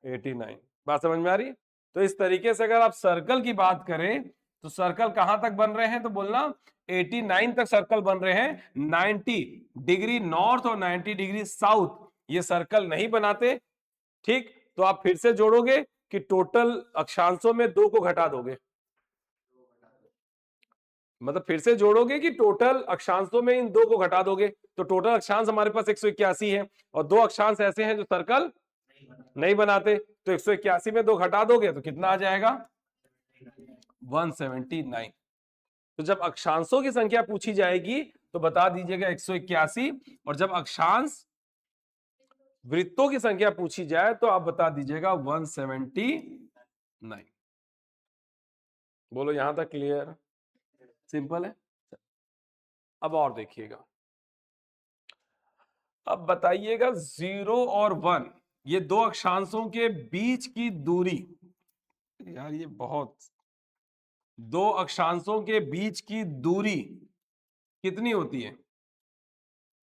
A: 89। बात समझ में आ रही है। तो इस तरीके से अगर आप सर्कल की बात करें तो सर्कल कहां तक बन रहे हैं, तो बोलना 89 तक सर्कल बन रहे हैं। 90 डिग्री नॉर्थ और 90 डिग्री साउथ ये सर्कल नहीं बनाते। ठीक, तो आप फिर से जोड़ोगे कि टोटल अक्षांशों में 2 को घटा दोगे, मतलब फिर से जोड़ोगे कि टोटल अक्षांशों में इन 2 को घटा दोगे। तो टोटल अक्षांश हमारे पास 181 है, और 2 अक्षांश ऐसे हैं जो सर्कल नहीं बनाते। तो 181 में 2 घटा दोगे तो कितना आ जाएगा, 179। तो जब अक्षांशों की संख्या पूछी जाएगी तो बता दीजिएगा 181, और जब अक्षांश वृत्तों की संख्या पूछी जाए तो आप बता दीजिएगा 179। बोलो यहां तक क्लियर, सिंपल है। अब और देखिएगा, अब बताइएगा 0 और 1 ये 2 अक्षांशों के बीच की दूरी। यार ये बहुत, 2 अक्षांशों के बीच की दूरी कितनी होती है,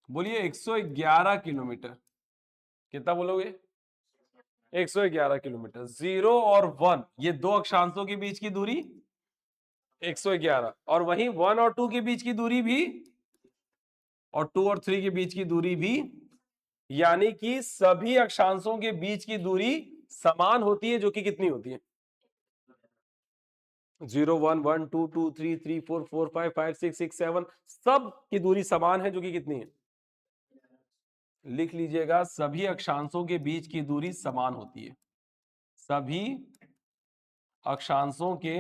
A: बोलिए 111 किलोमीटर। कितना बोलोगे, 111 किलोमीटर। 0 और 1 ये 2 अक्षांशों के बीच की दूरी 111, और वहीं 1 और 2 के बीच की दूरी भी, और 2 और 3 के बीच की दूरी भी, यानी कि सभी अक्षांशों के बीच की दूरी समान होती है, जो कि कितनी होती है, 0 1 1 2 2 3 3 4 4 5 5 6 6 7 सब की दूरी समान है, जो कि कितनी है, लिख लीजिएगा, सभी अक्षांशों के बीच की दूरी समान होती है। सभी अक्षांशों के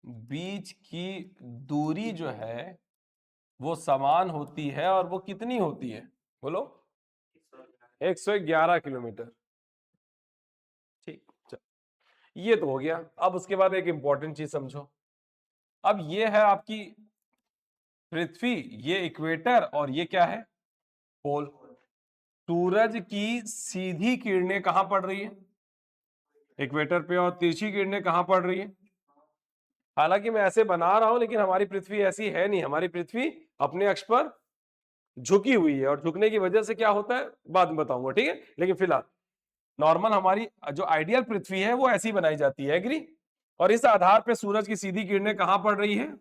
A: बीच की दूरी जो है वो समान होती है, और वो कितनी होती है, बोलो 111 किलोमीटर। ठीक, चलो ये तो हो गया। अब उसके बाद एक इंपॉर्टेंट चीज समझो। अब ये है आपकी पृथ्वी, ये इक्वेटर, और ये क्या है, पोल। सूरज की सीधी किरणें कहां पड़ रही है, इक्वेटर पे, और तिरछी किरणें कहां पड़ रही है। हालांकि मैं ऐसे बना रहा हूं, लेकिन हमारी पृथ्वी ऐसी है नहीं। हमारी पृथ्वी अपने अक्ष पर झुकी हुई है, और झुकने की वजह से क्या होता है बाद में बताऊंगा, ठीक है। लेकिन फिलहाल नॉर्मल हमारी जो आइडियल पृथ्वी है वो ऐसी बनाई जाती है, एग्री। और इस आधार पे सूरज की सीधी किरणें कहां पड़ रही है,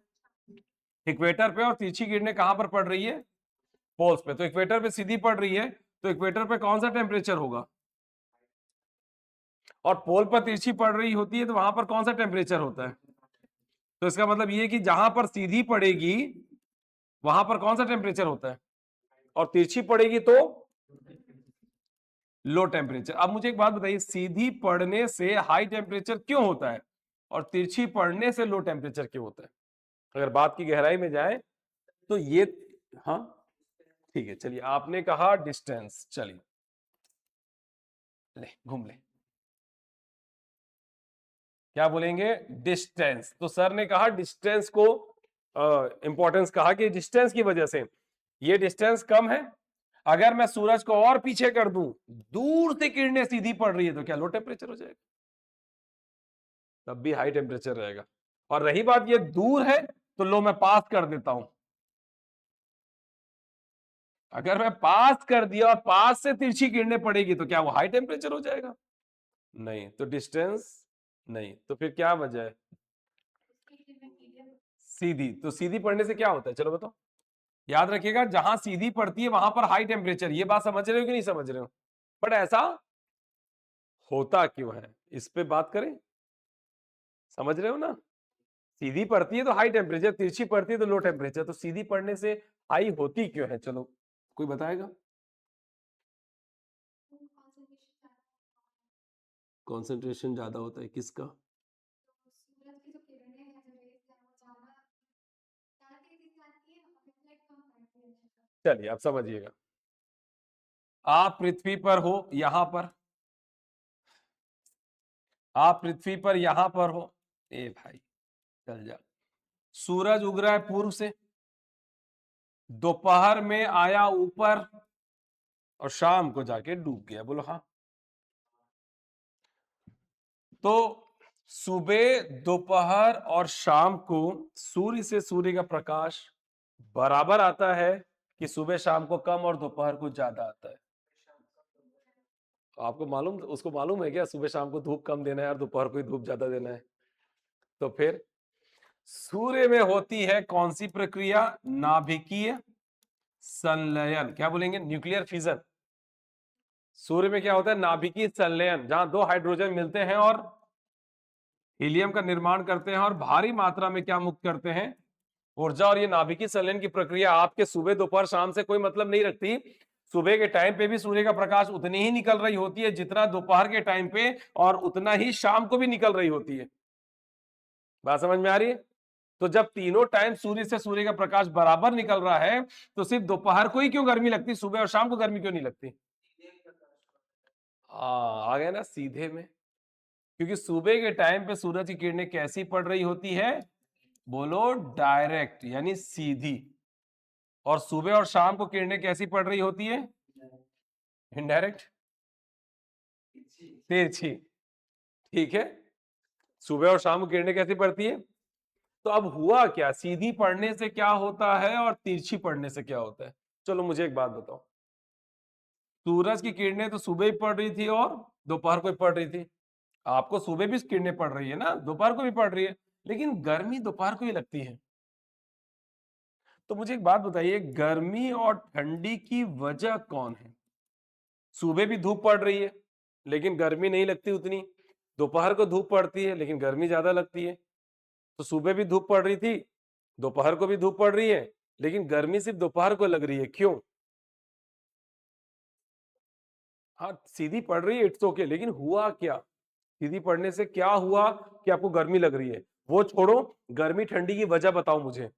A: इक्वेटर पे, और तिरछी किरणें कहां पर पड़ रही है, पोल्स पे। तो इक्वेटर पे सीधी पड़ रही है, तो इक्वेटर पे कौन सा टेम्परेचर होगा, और पोल पर तिरछी पड़ रही होती है तो वहां पर कौन सा टेम्परेचर होता है। तो इसका मतलब ये कि जहां पर सीधी पड़ेगी वहां पर कौन सा टेम्परेचर होता है, और तिरछी पड़ेगी तो लो टेम्परेचर। अब मुझे एक बात बताइए, सीधी पड़ने से हाई टेम्परेचर क्यों होता है, और तिरछी पड़ने से लो टेम्परेचर क्यों होता है। अगर बात की गहराई में जाए तो ये, हाँ ठीक है, चलिए आपने कहा डिस्टेंस, चलिए ले घूम ले, क्या बोलेंगे, डिस्टेंस। तो सर ने कहा डिस्टेंस को इंपॉर्टेंस कहा कि डिस्टेंस की वजह से ये डिस्टेंस कम है। अगर मैं सूरज को और पीछे कर दूं, दूर से किरणें सीधी पड़ रही है, तो क्या लो टेम्परेचर हो जाएगा, तब भी हाई टेम्परेचर रहेगा। और रही बात ये दूर है, तो लो मैं पास कर देता हूं। अगर मैं पास कर दिया और पास से तिरछी किरणें पड़ेगी तो क्या वो हाई टेम्परेचर हो जाएगा, नहीं। तो डिस्टेंस नहीं, तो फिर क्या वजह है, सीधी। तो सीधी पड़ने से क्या होता है, चलो बताओ। याद रखिएगा, जहां सीधी पड़ती है वहां पर हाई टेम्परेचर, ये बात समझ रहे हो कि नहीं समझ रहे हो। बट ऐसा होता क्यों है, इस पे बात करें। समझ रहे हो ना? सीधी पड़ती है तो हाई टेम्परेचर, तिरछी पड़ती है तो लो टेम्परेचर। तो सीधी पड़ने से हाई होती क्यों है? चलो कोई बताएगा? कॉन्सेंट्रेशन ज्यादा होता है किसका? चलिए अब समझिएगा। आप पृथ्वी पर हो, यहां पर आप पृथ्वी पर यहां पर हो, ए भाई चल जा। सूरज उग रहा है पूर्व से, दोपहर में आया ऊपर और शाम को जाके डूब गया। बोलो हाँ। तो सुबह, दोपहर और शाम को सूर्य से सूर्य का प्रकाश बराबर आता है कि सुबह शाम को कम और दोपहर को ज्यादा आता है? आपको मालूम, उसको मालूम है क्या सुबह शाम को धूप कम देना है और दोपहर को ही धूप ज्यादा देना है? तो फिर सूर्य में होती है कौन सी प्रक्रिया? नाभिकीय संलयन। क्या बोलेंगे? Nuclear fission. सूर्य में क्या होता है? नाभिकीय संलयन, जहां दो हाइड्रोजन मिलते हैं और हीलियम का निर्माण करते हैं और भारी मात्रा में क्या मुक्त करते हैं? ऊर्जा। और ये नाभिकीय संलयन की प्रक्रिया आपके सुबह दोपहर शाम से कोई मतलब नहीं रखती। सुबह के टाइम पे भी सूर्य का प्रकाश उतनी ही निकल रही होती है जितना दोपहर के टाइम पे, और उतना ही शाम को भी निकल रही होती है। बात समझ में आ रही है? तो जब तीनों टाइम सूर्य से सूर्य का प्रकाश बराबर निकल रहा है तो सिर्फ दोपहर को ही क्यों गर्मी लगती, सुबह और शाम को गर्मी क्यों नहीं लगती? आ गया ना सीधे में। क्योंकि सुबह के टाइम पे सूरज की किरणें कैसी पड़ रही होती है? बोलो डायरेक्ट यानी सीधी। और सुबह और शाम को किरणें कैसी पड़ रही होती है? इनडायरेक्ट, तिरछी। ठीक है, सुबह और शाम को किरणें कैसी पड़ती है? तो अब हुआ क्या, सीधी पड़ने से क्या होता है और तिरछी पड़ने से क्या होता है? चलो मुझे एक बात बताओ। सूरज की किरणें तो सुबह ही पड़ रही थी और दोपहर को ही पड़ रही थी। आपको सुबह भी किरणें पड़ रही है ना, दोपहर को भी पड़ रही है, लेकिन गर्मी दोपहर को ही लगती है। तो मुझे एक बात बताइए, गर्मी और ठंडी की वजह कौन है? सुबह भी धूप पड़ रही है लेकिन गर्मी नहीं लगती उतनी, दोपहर को धूप पड़ती है लेकिन गर्मी ज्यादा लगती है। तो सुबह भी धूप पड़ रही थी, दोपहर को भी धूप पड़ रही है, लेकिन गर्मी सिर्फ दोपहर को लग रही है। क्यों? हाँ सीधी पड़ रही है, इट्स ओके, लेकिन हुआ क्या? सीधी पड़ने से क्या हुआ कि आपको गर्मी लग रही है? वो छोड़ो, गर्मी ठंडी की वजह बताओ मुझे।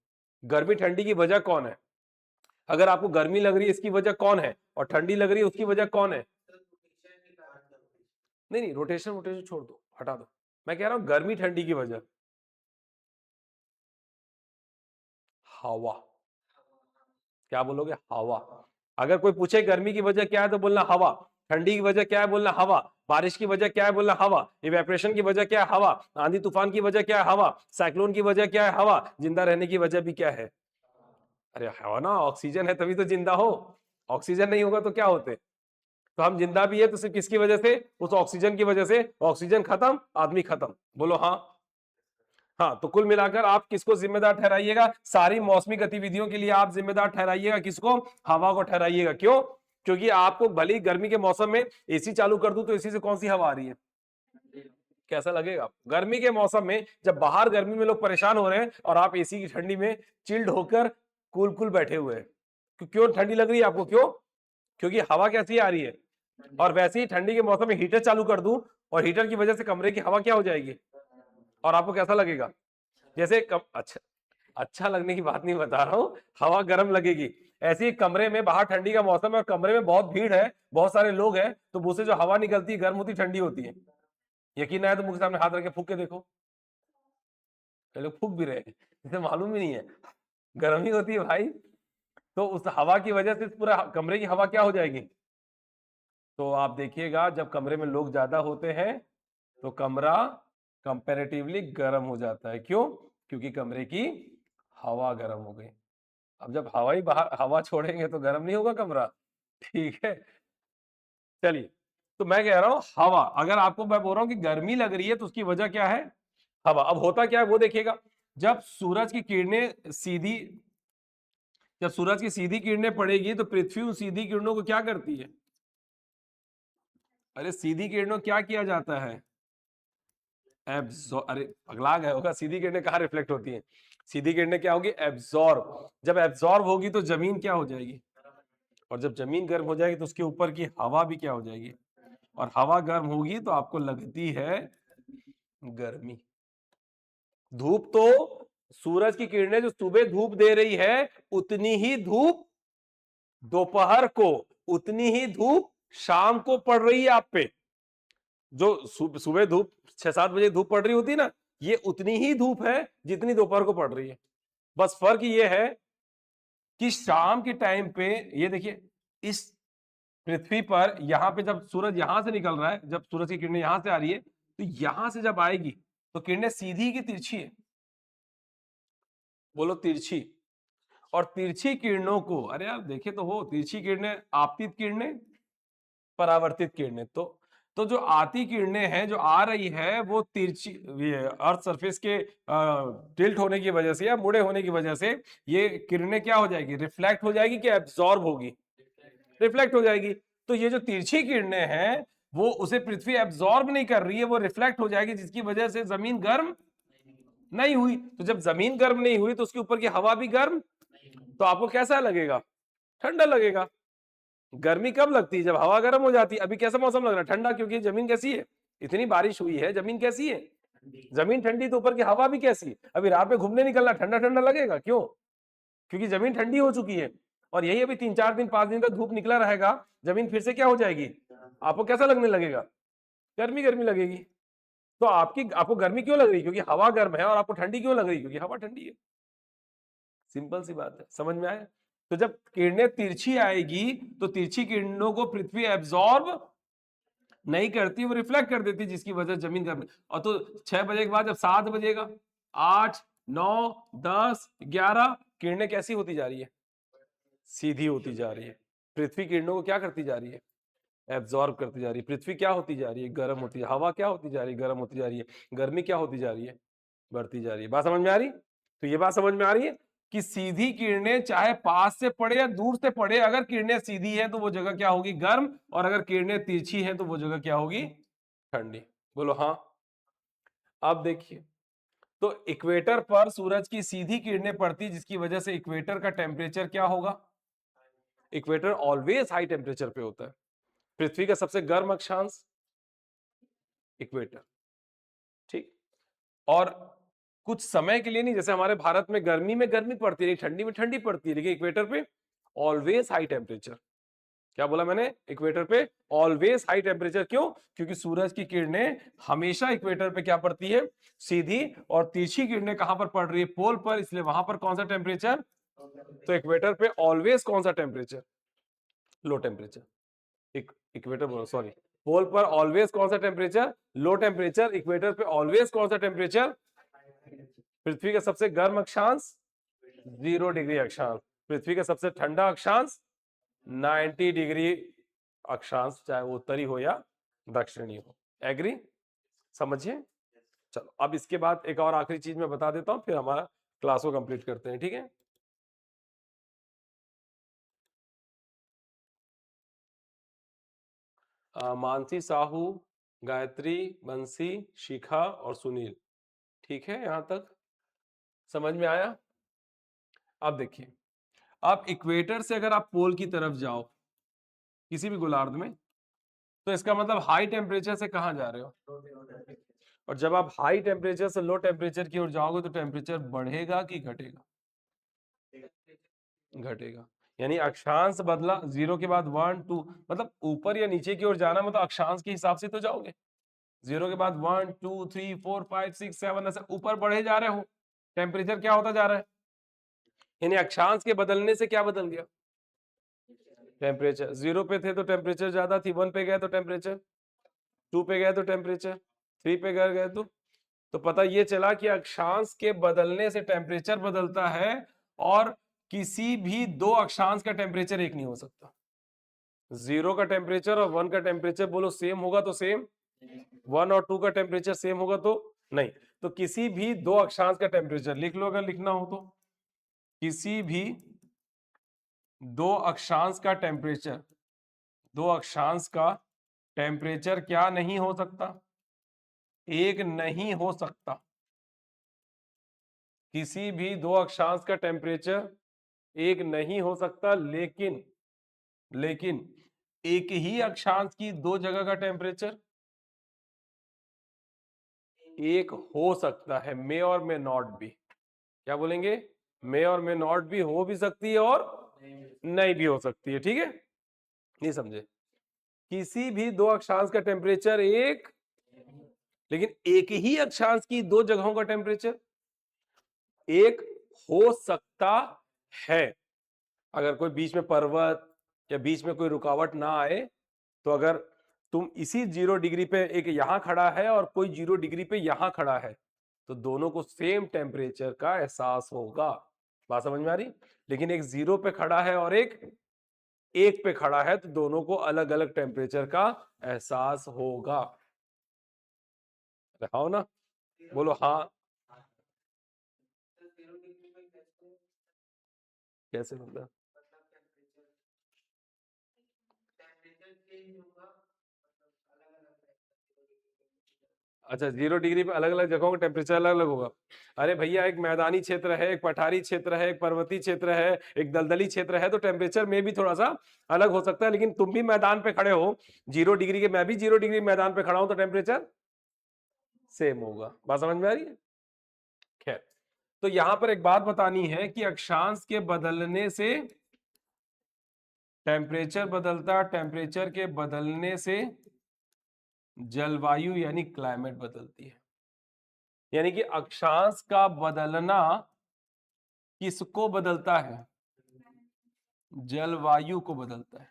A: गर्मी ठंडी की वजह कौन है? अगर आपको गर्मी लग रही है इसकी वजह कौन है, और ठंडी लग रही है उसकी वजह कौन है? नहीं नहीं, रोटेशन वोटेशन छोड़ दो, हटा दो। मैं कह रहा हूं गर्मी ठंडी की वजह। हवा। क्या बोलोगे? हवा। अगर कोई पूछे गर्मी की वजह क्या है तो बोलना हवा, ठंडी की वजह क्या है बोलना हवा, बारिश की वजह क्या है बोलना हवा, इवेपोरेशन की वजह क्या है हवा, आंधी तूफान की वजह क्या है हवा, साइक्लोन की वजह क्या है हवा, जिंदा रहने की वजह भी क्या है? अरे हवा ना, ऑक्सीजन है तभी तो जिंदा हो। ऑक्सीजन नहीं होगा तो क्या होते? तो हम जिंदा भी है तो सिर्फ किसकी वजह से? उस ऑक्सीजन की वजह से। ऑक्सीजन खत्म, आदमी खत्म। बोलो हाँ। हाँ, तो कुल मिलाकर आप किसको जिम्मेदार ठहराइएगा? सारी मौसमी गतिविधियों के लिए आप जिम्मेदार ठहराइएगा किसको? हवा को ठहराइएगा। क्यों? क्योंकि आपको भले ही गर्मी के मौसम में एसी चालू कर दूं तो एसी से कौन सी हवा आ रही है? कैसा लगेगा? गर्मी के मौसम में जब बाहर गर्मी में लोग परेशान हो रहे हैं और आप एसी की ठंडी में चिल्ड होकर कूल कूल बैठे हुए हैं। क्यों ठंडी लग रही है आपको? क्यों? क्योंकि हवा कैसी आ रही है। और वैसे ही ठंडी के मौसम में हीटर चालू कर दूं और हीटर की वजह से कमरे की हवा क्या हो जाएगी, और आपको कैसा लगेगा? जैसे अच्छा, अच्छा लगने की बात नहीं बता रहा हूँ, हवा गर्म लगेगी। ऐसे ही कमरे में, बाहर ठंडी का मौसम है और कमरे में बहुत भीड़ है, बहुत सारे लोग हैं, तो मुंह से जो हवा निकलती है गर्म होती, ठंडी होती है। यकीन ना है तो मुंह के सामने हाथ रख के फूक के देखो। कई लोग फूक भी रहे हैं, इसे मालूम ही नहीं है गर्म ही होती है भाई। तो उस हवा की वजह से पूरा कमरे की हवा क्या हो जाएगी? तो आप देखिएगा जब कमरे में लोग ज्यादा होते हैं तो कमरा कंपैरेटिवली गर्म हो जाता है। क्यों? क्योंकि कमरे की हवा गर्म हो गई। अब जब हवा ही बाहर हवा छोड़ेंगे तो गर्म नहीं होगा कमरा। ठीक है, चलिए। तो मैं कह रहा हूं हवा, अगर आपको मैं बोल रहा हूं कि गर्मी लग रही है तो उसकी वजह क्या है? हवा। अब होता क्या है वो देखिएगा। जब सूरज की किरणें सीधी जब सूरज की सीधी किरणें पड़ेगी तो पृथ्वी उन सीधी किरणों को क्या करती है? अरे सीधी किरणों क्या किया जाता है? एब्सॉर्ब, अरे पगला गए होगा, सीधी किरणें कहाँ रिफ्लेक्ट होती हैं? सीधी किरणें क्या होगी? एब्सॉर्ब। जब एब्सॉर्ब होगी तो जमीन क्या हो जाएगी? और जब जमीन गर्म हो जाएगी तो उसके ऊपर की हवा भी क्या हो जाएगी? और हवा गर्म होगी तो आपको लगती है गर्मी। धूप तो, सूरज की किरणें जो सुबह धूप दे रही है, उतनी ही धूप दोपहर को, उतनी ही धूप शाम को पड़ रही है आप पे। जो सुबह धूप 6-7 बजे धूप पड़ रही होती है ना, ये उतनी ही धूप है जितनी दोपहर को पड़ रही है। बस फर्क ये है कि शाम के टाइम पे, ये देखिए, इस पृथ्वी पर यहां पे जब सूरज यहां से निकल रहा है, जब सूरज की किरणें यहां से आ रही है, तो यहां से जब आएगी तो किरणें सीधी की तिरछी है? बोलो तिरछी। और तिरछी किरणों को, अरे यार देखे तो हो, तिरछी किरणें, आपतित किरणें, परावर्तित किरणें। तो जो आती किरणें हैं, जो आ रही है, वो तिरछी, अर्थ सरफेस के टिल्ट होने की वजह से या मुड़े होने की वजह से ये किरणें क्या हो जाएगी? रिफ्लेक्ट हो जाएगी कि एब्सॉर्ब होगी? रिफ्लेक्ट हो जाएगी। तो ये जो तिरछी किरणें हैं, वो उसे पृथ्वी एब्सॉर्ब नहीं कर रही है, वो रिफ्लेक्ट हो जाएगी, जिसकी वजह से जमीन गर्म नहीं हुई। तो जब जमीन गर्म नहीं हुई तो उसके ऊपर की हवा भी गर्म, तो आपको कैसा लगेगा? ठंडा लगेगा। गर्मी कब लगती है? जब हवा गर्म हो जाती है। अभी कैसा मौसम लग रहा है? ठंडा, क्योंकि जमीन कैसी है? इतनी बारिश हुई है, जमीन कैसी है? जमीन ठंडी, तो ऊपर की हवा भी कैसी है? अभी रात में घूमने निकलना, ठंडा ठंडा लगेगा। क्यों? क्योंकि जमीन ठंडी हो चुकी है। और यही अभी 3-4 दिन 5 दिन तक धूप निकला रहेगा, जमीन फिर से क्या हो जाएगी? आपको कैसा लगने लगेगा? गर्मी गर्मी लगेगी। तो आपको गर्मी क्यों लग रही? क्योंकि हवा गर्म है। और आपको ठंडी क्यों लग रही? क्योंकि हवा ठंडी है। सिंपल सी बात है, समझ में आया? तो जब किरणें तिरछी आएगी तो तिरछी किरणों को पृथ्वी एब्सॉर्ब नहीं करती, वो रिफ्लेक्ट कर देती, जिसकी वजह से जमीन गर्म। और तो 6 बजे के बाद जब 7 बजेगा, 8, 9, 10, 11, किरणें कैसी होती जा रही है? सीधी होती जा रही है। पृथ्वी किरणों को क्या करती जा रही है? एब्सॉर्ब करती जा रही है। पृथ्वी क्या होती जा रही है? गर्म होती है। हवा क्या होती जा रही है? गर्म होती जा रही है। गर्मी क्या होती जा रही है? बढ़ती जा रही है। बात समझ में आ रही? तो ये बात समझ में आ रही है कि सीधी किरणें चाहे पास से पड़े या दूर से पड़े, अगर किरणें सीधी है तो वो जगह क्या होगी? गर्म। और अगर किरणें तिरछी है तो वो जगह क्या होगी? ठंडी। बोलो हाँ। अब देखिए, तो इक्वेटर पर सूरज की सीधी किरणें पड़ती, जिसकी वजह से इक्वेटर का टेम्परेचर क्या होगा? इक्वेटर ऑलवेज हाई टेम्परेचर पे होता है। पृथ्वी का सबसे गर्म अक्षांश इक्वेटर, ठीक। और कुछ समय के लिए नहीं, जैसे हमारे भारत में गर्मी पड़ती है, ठंडी में ठंडी पड़ती है, लेकिन इक्वेटर पे ऑलवेज हाई टेम्परेचर। क्या बोला मैंने? इक्वेटर पे ऑलवेज हाई टेम्परेचर। क्यों? क्योंकि सूरज की किरणें हमेशा इक्वेटर पे क्या पड़ती है? सीधी। और तिरछी किरणें कहां पर पड़ रही है? पोल पर, इसलिए वहां पर कौन सा टेम्परेचर? तो इक्वेटर पे ऑलवेज कौन सा temperature? Low temperature. Equator, sorry, pole पर ऑलवेज कौन सा टेम्परेचर? Low temperature. इक्वेटर पे ऑलवेज कौन सा टेम्परेचर? पृथ्वी का सबसे गर्म अक्षांश 0 डिग्री अक्षांश। पृथ्वी का सबसे ठंडा अक्षांश 90 डिग्री अक्षांश, चाहे वो उत्तरी हो या दक्षिणी हो। एग्री? समझिए। चलो, अब इसके बाद एक और आखिरी चीज मैं बता देता हूं, फिर हमारा क्लास को कंप्लीट करते हैं, ठीक है? मानसी, साहू, गायत्री, बंसी, शिखा और सुनील, ठीक है? यहां तक समझ में आया? अब देखिए, अब इक्वेटर से अगर आप पोल की तरफ जाओ किसी भी गोलार्ध में, तो इसका मतलब हाई टेम्परेचर से कहां जा रहे हो? और जब आप हाई टेम्परेचर से लो टेम्परेचर की ओर जाओगे तो टेम्परेचर बढ़ेगा कि घटेगा? घटेगा। यानी अक्षांश बदला, 0 के बाद 1, 2, मतलब ऊपर या नीचे की ओर जाना, मतलब अक्षांश के हिसाब से तो जाओगे। 0 के बाद 1, 2, 3, 4, 5, 6, 7, ऐसे ऊपर बढ़े जा रहे हो। टेम्परेचर क्या होता जा रहा है? यानी अक्षांश के बदलने से क्या बदल गया? टेम्परेचर। 0 पे थे तो टेम्परेचर ज्यादा थी, 1 पे गए तो टेम्परेचर, 2 पे गए तो टेम्परेचर, 3 पे गए तो पता ये चला कि अक्षांश के बदलने से टेम्परेचर बदलता है। और किसी भी दो अक्षांश का टेम्परेचर एक नहीं हो सकता। 0 का टेम्परेचर और 1 का टेम्परेचर बोलो सेम होगा तो सेम, 1 और 2 का टेम्परेचर सेम होगा तो नहीं। तो किसी भी दो अक्षांश का टेम्परेचर लिख लो, अगर लिखना हो तो। किसी भी दो अक्षांश का टेम्परेचर, दो अक्षांश का टेम्परेचर क्या नहीं हो सकता? एक नहीं हो सकता, किसी भी दो अक्षांश का टेम्परेचर एक नहीं हो सकता, लेकिन एक ही अक्षांश की दो जगह का टेम्परेचर एक हो सकता है। मे और मे नॉट भी, क्या बोलेंगे, मे और मे नॉट भी हो भी सकती है और नहीं भी हो सकती है। ठीक है, नहीं समझे, किसी भी दो अक्षांश का टेम्परेचर एक, लेकिन एक ही अक्षांश की दो जगहों का टेम्परेचर एक हो सकता है। अगर कोई बीच में पर्वत या बीच में कोई रुकावट ना आए, तो अगर तुम इसी 0 डिग्री पे, एक यहां खड़ा है और कोई 0 डिग्री पे यहां खड़ा है, तो दोनों को सेम टेम्परेचर का एहसास होगा। बात समझ में आ रही? लेकिन एक 0 पे खड़ा है और एक पे खड़ा है, तो दोनों को अलग अलग टेम्परेचर का एहसास होगा। हाँ ना, बोलो हाँ। कैसे मतलब? अच्छा, 0 डिग्री पे अलग अलग जगहों का टेम्परेचर अलग अलग होगा। अरे भैया, एक मैदानी क्षेत्र है, एक पठारी क्षेत्र है, एक पर्वतीय क्षेत्र है, एक दलदली क्षेत्र है, तो टेम्परेचर में भी थोड़ा सा अलग हो सकता है। लेकिन तुम भी मैदान पे खड़े हो 0 डिग्री के, मैं भी 0 डिग्री मैदान पे खड़ा हूं, तो टेम्परेचर सेम होगा। बात समझ में आ रही है? खैर, तो यहां पर एक बात बतानी है कि अक्षांश के बदलने से टेम्परेचर बदलता, टेम्परेचर के बदलने से जलवायु यानी क्लाइमेट बदलती है। यानी कि अक्षांश का बदलना किसको बदलता है? जलवायु को बदलता है।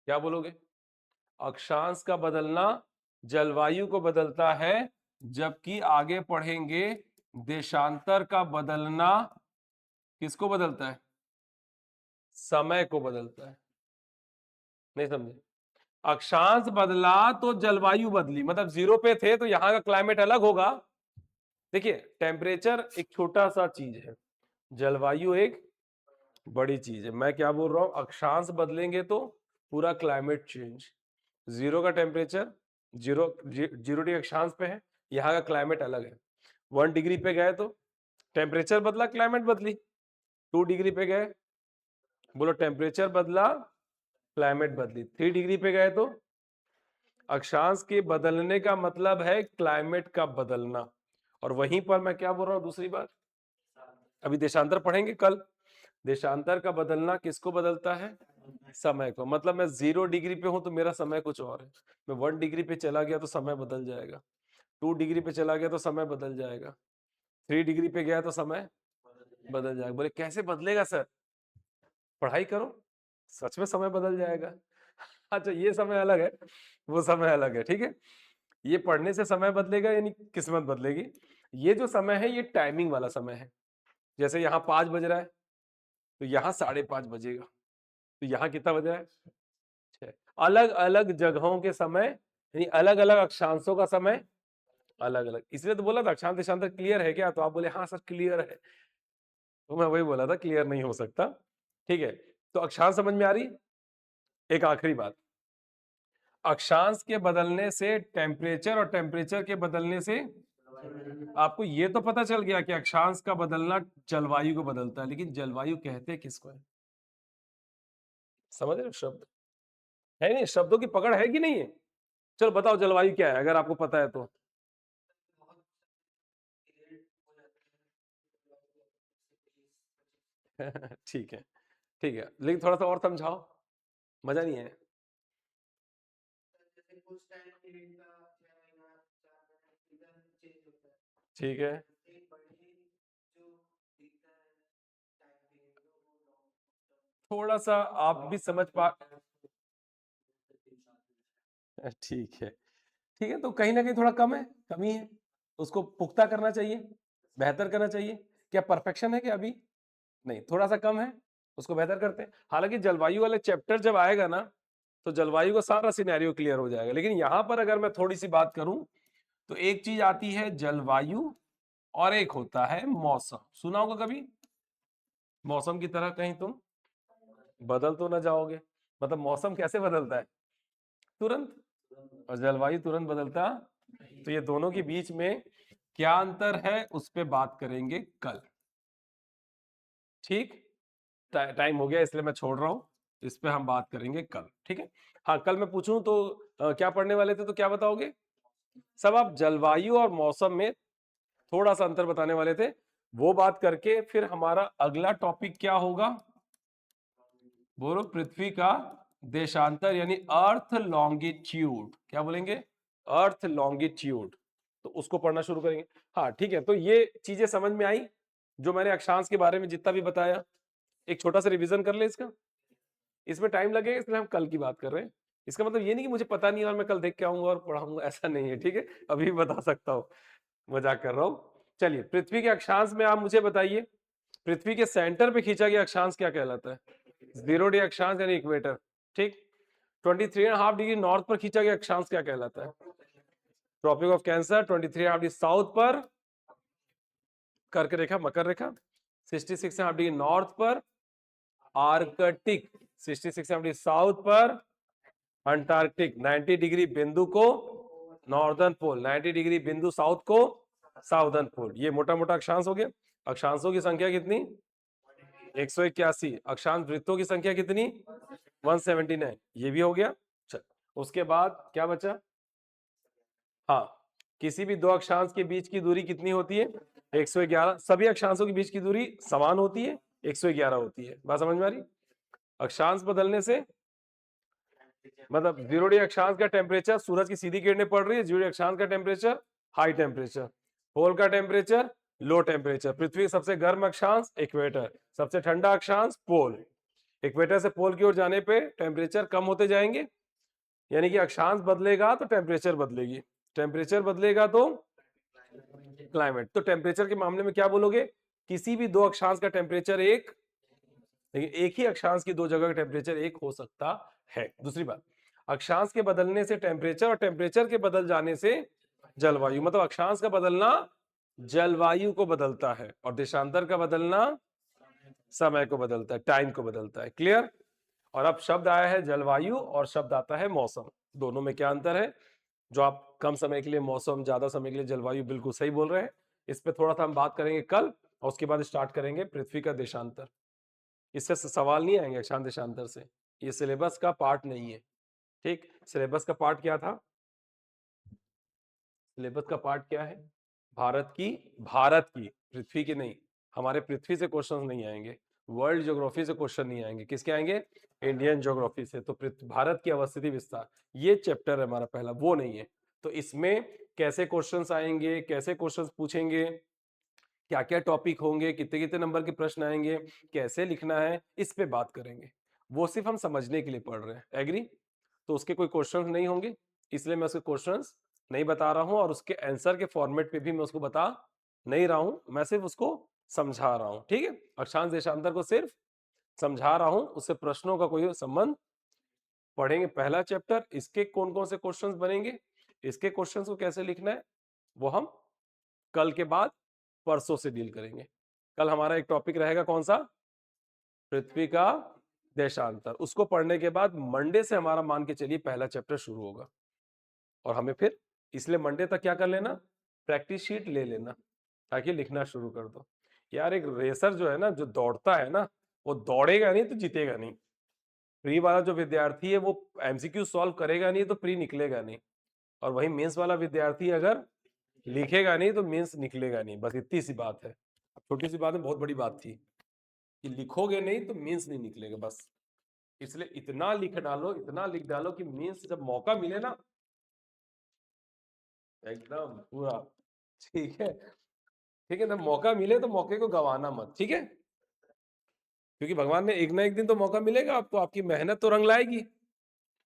A: क्या बोलोगे? अक्षांश का बदलना जलवायु को बदलता है, जबकि आगे पढ़ेंगे देशांतर का बदलना किसको बदलता है? समय को बदलता है। नहीं समझे? अक्षांश बदला तो जलवायु बदली, मतलब 0 पे थे तो यहां का क्लाइमेट अलग होगा। देखिए, टेम्परेचर एक छोटा सा चीज है, जलवायु एक बड़ी चीज है। मैं क्या बोल रहा हूं, अक्षांश बदलेंगे तो पूरा क्लाइमेट चेंज। 0 का टेम्परेचर 0 डिग्री अक्षांश पे है, यहाँ का क्लाइमेट अलग है। 1 डिग्री पे गए तो टेम्परेचर बदला, क्लाइमेट बदली। 2 डिग्री पे गए, बोलो टेम्परेचर बदला, क्लाइमेट बदली। 3 डिग्री पे गए तो अक्षांश के बदलने का मतलब है क्लाइमेट का बदलना। और वहीं पर मैं क्या बोल रहा हूँ, दूसरी बात, अभी देशांतर पढ़ेंगे कल। देशांतर का बदलना किसको बदलता है? समय को। मतलब मैं 0 डिग्री पे हूं तो मेरा समय कुछ और है, मैं 1 डिग्री पे चला गया तो समय बदल जाएगा, 2 डिग्री पे चला गया तो समय बदल जाएगा, 3 डिग्री पे गया तो समय बदल जाएगा। बोले कैसे बदलेगा सर? पढ़ाई करो, सच में समय बदल जाएगा। अच्छा, ये समय अलग है, वो समय अलग है। ठीक है, ये पढ़ने से समय बदलेगा यानी किस्मत बदलेगी। ये जो समय है ये टाइमिंग वाला समय है। जैसे यहाँ 5 बज रहा है, तो यहाँ 5:30 बजेगा, तो यहाँ कितना बज रहा है? 6। अलग अलग जगहों के समय यानी अलग अलग अक्षांशों का समय अलग अलग। इसलिए तो बोला था अक्षांश देशांतर क्लियर है क्या, तो आप बोले हाँ सर क्लियर है, तो मैं वही बोला था क्लियर नहीं हो सकता। ठीक है, तो अक्षांश समझ में आ रही? एक आखिरी बात, अक्षांश के बदलने से टेम्परेचर और टेम्परेचर के बदलने से आपको ये तो पता चल गया कि अक्षांश का बदलना जलवायु को बदलता है, लेकिन जलवायु कहते किसको है? समझ रहे हो? शब्द है नहीं, शब्दों की पकड़ है कि नहीं है? चलो बताओ जलवायु क्या है, अगर आपको पता है तो। ठीक है, ठीक है, लेकिन थोड़ा सा और समझाओ, मजा नहीं है। ठीक है, थोड़ा सा आप भी समझ पा। ठीक है, ठीक है, तो कहीं ना कहीं थोड़ा कम है, कमी है, उसको पुख्ता करना चाहिए, बेहतर करना चाहिए। क्या परफेक्शन है क्या अभी? नहीं, थोड़ा सा कम है, उसको बेहतर करते हैं। हालांकि जलवायु वाले चैप्टर जब आएगा ना, तो जलवायु का सारा सिनेरियो क्लियर हो जाएगा। लेकिन यहाँ पर अगर मैं थोड़ी सी बात करूं, तो एक चीज आती है जलवायु और एक होता है मौसम। सुना होगा कभी? मौसम की तरह कहीं तुम बदल तो ना जाओगे। मतलब मौसम कैसे बदलता है? तुरंत। और जलवायु तुरंत बदलता, तो ये दोनों के बीच में क्या अंतर है उस पे बात करेंगे कल। ठीक, टाइम हो गया इसलिए मैं छोड़ रहा हूं, इस पे हम बात करेंगे कल। ठीक है, हाँ कल मैं पूछूं तो क्या पढ़ने वाले थे, तो क्या बताओगे सब? आप जलवायु और मौसम में थोड़ा सा अंतर बताने वाले थे, वो बात करके फिर हमारा अगला टॉपिक क्या होगा, बोलो, पृथ्वी का देशांतर यानी अर्थ लॉन्गिट्यूड। क्या बोलेंगे? अर्थ लॉन्गिट्यूड। तो उसको पढ़ना शुरू करेंगे। हाँ ठीक है, तो ये चीजें समझ में आई जो मैंने अक्षांश के बारे में जितना भी बताया। एक छोटा सा रिवीजन कर ले इसका, इसमें टाइम लगेगा इसलिए हम कल की बात कर रहे हैं। इसका मतलब ये नहीं कि मुझे पता नहीं और मैं कल देख के आऊंगा और पढ़ाऊंगा, ऐसा नहीं है। ठीक है, अभी भी बता सकता हूँ, मजाक कर रहा हूँ। चलिए, पृथ्वी के अक्षांश में आप मुझे बताइए, पृथ्वी के सेंटर पे खींचा गया अक्षांश क्या कहलाता है? 0 अक्षांश यानी इक्वेटर। ठीक, 23.5 डिग्री नॉर्थ पर खींचा गया अक्षांश क्या कहलाता है? Tropic of Cancer. 23.5 degree south पर कर्क रेखा, मकर रेखा। 66.5 डिग्री नॉर्थ पर आर्कटिक। 66.5 डिग्री साउथ पर अंटार्कटिक। 90 डिग्री बिंदु को नॉर्दर्न पोल, 90 डिग्री बिंदु साउथ को साउदर्न पोल। ये मोटा मोटा अक्षांश हो गया। अक्षांशों की संख्या कितनी? 181। अक्षांश वृत्तों की संख्या कितनी? 179। ये भी हो गया। चल, उसके बाद क्या बचा? हाँ, किसी भी दो अक्षांश के बीच की दूरी कितनी होती है? 111। सभी अक्षांशों के बीच की दूरी समान होती है, 111 होती है। बात समझ में आ रही? अक्षांश बदलने से मतलब 0 अक्षांश का टेम्परेचर, सूरज की सीधी किरणें पड़ रही है, 0 अक्षांश का टेम्परेचर हाई टेम्परेचर, पोल का टेम्परेचर लो टेम्परेचर। पृथ्वी सबसे गर्म अक्षांश इक्वेटर, सबसे ठंडा अक्षांश पोल। इक्वेटर से पोल की ओर जाने पे टेम्परेचर कम होते जाएंगे, यानी कि अक्षांश बदलेगा तो टेम्परेचर बदलेगी, टेम्परेचर बदलेगा तो क्लाइमेट। तो टेम्परेचर के मामले में क्या बोलोगे? किसी भी दो अक्षांश का टेम्परेचर एक, लेकिन एक ही अक्षांश की दो जगह का टेम्परेचर एक हो सकता है। दूसरी बात, अक्षांश के बदलने से टेम्परेचर और टेम्परेचर के बदल जाने से जलवायु। मतलब अक्षांश का बदलना जलवायु को बदलता है और देशांतर का बदलना समय को बदलता है, टाइम को बदलता है। क्लियर? और अब शब्द आया है जलवायु और शब्द आता है मौसम। दोनों में क्या अंतर है? जो आप कम समय के लिए मौसम, ज्यादा समय के लिए जलवायु, बिल्कुल सही बोल रहे हैं। इस पे थोड़ा सा हम बात करेंगे कल, और उसके बाद स्टार्ट करेंगे पृथ्वी का देशांतर। इससे सवाल नहीं आएंगे अक्षांश देशांतर से, ये सिलेबस का पार्ट नहीं है। ठीक, सिलेबस का पार्ट क्या था? सिलेबस का पार्ट क्या है? भारत की, पृथ्वी की नहीं। हमारे पृथ्वी से क्वेश्चंस नहीं आएंगे, वर्ल्ड ज्योग्राफी से क्वेश्चन नहीं आएंगे। किसके आएंगे? इंडियन ज्योग्राफी से। तो भारत की अवस्थिति विस्तार, ये चैप्टर है हमारा पहला, वो नहीं है। तो इसमें कैसे क्वेश्चंस आएंगे, कैसे क्वेश्चंस पूछेंगे, क्या क्या टॉपिक होंगे, कितने कितने नंबर के प्रश्न आएंगे, कैसे लिखना है, इस पे बात करेंगे। वो सिर्फ हम समझने के लिए पढ़ रहे हैं। एग्री? तो उसके कोई क्वेश्चंस नहीं होंगे, इसलिए मैं उसके क्वेश्चंस नहीं बता रहा हूं, और उसके आंसर के फॉर्मेट पे भी मैं उसको बता नहीं रहा हूं, मैं सिर्फ उसको समझा रहा हूं। ठीक है, अक्षांश देशांतर को सिर्फ समझा रहा हूं, उससे प्रश्नों का कोई संबंध। पढ़ेंगे पहला चैप्टर, इसके कौन कौन से क्वेश्चंस बनेंगे, इसके क्वेश्चंस को कैसे लिखना है, वो हम कल के बाद परसों से डील करेंगे। कल हमारा एक टॉपिक रहेगा कौन सा? पृथ्वी का देशांतर। उसको पढ़ने के बाद मंडे से हमारा मान के चलिए पहला चैप्टर शुरू होगा, और हमें फिर इसलिए मंडे तक क्या कर लेना, प्रैक्टिस शीट ले लेना, ताकि लिखना शुरू कर दो। यार एक रेसर जो है ना, जो दौड़ता है ना, वो दौड़ेगा नहीं तो जीतेगा नहीं। प्री वाला जो विद्यार्थी है वो एमसीक्यू सॉल्व करेगा नहीं तो प्री निकलेगा नहीं, और वही मेंस वाला विद्यार्थी अगर लिखेगा नहीं तो मेंस निकलेगा नहीं। बस इतनी सी बात है, छोटी सी बात है, बहुत बड़ी बात थी कि लिखोगे नहीं तो मेंस नहीं निकलेगा। बस इसलिए इतना लिख डालो, इतना लिख डालो कि मेंस जब मौका मिले ना, एकदम पूरा ठीक है। ठीक है ना, मौका मिले तो मौके को गवाना मत। ठीक है, क्योंकि भगवान ने एक ना एक दिन तो मौका मिलेगा आपको, आपकी मेहनत तो रंग लाएगी।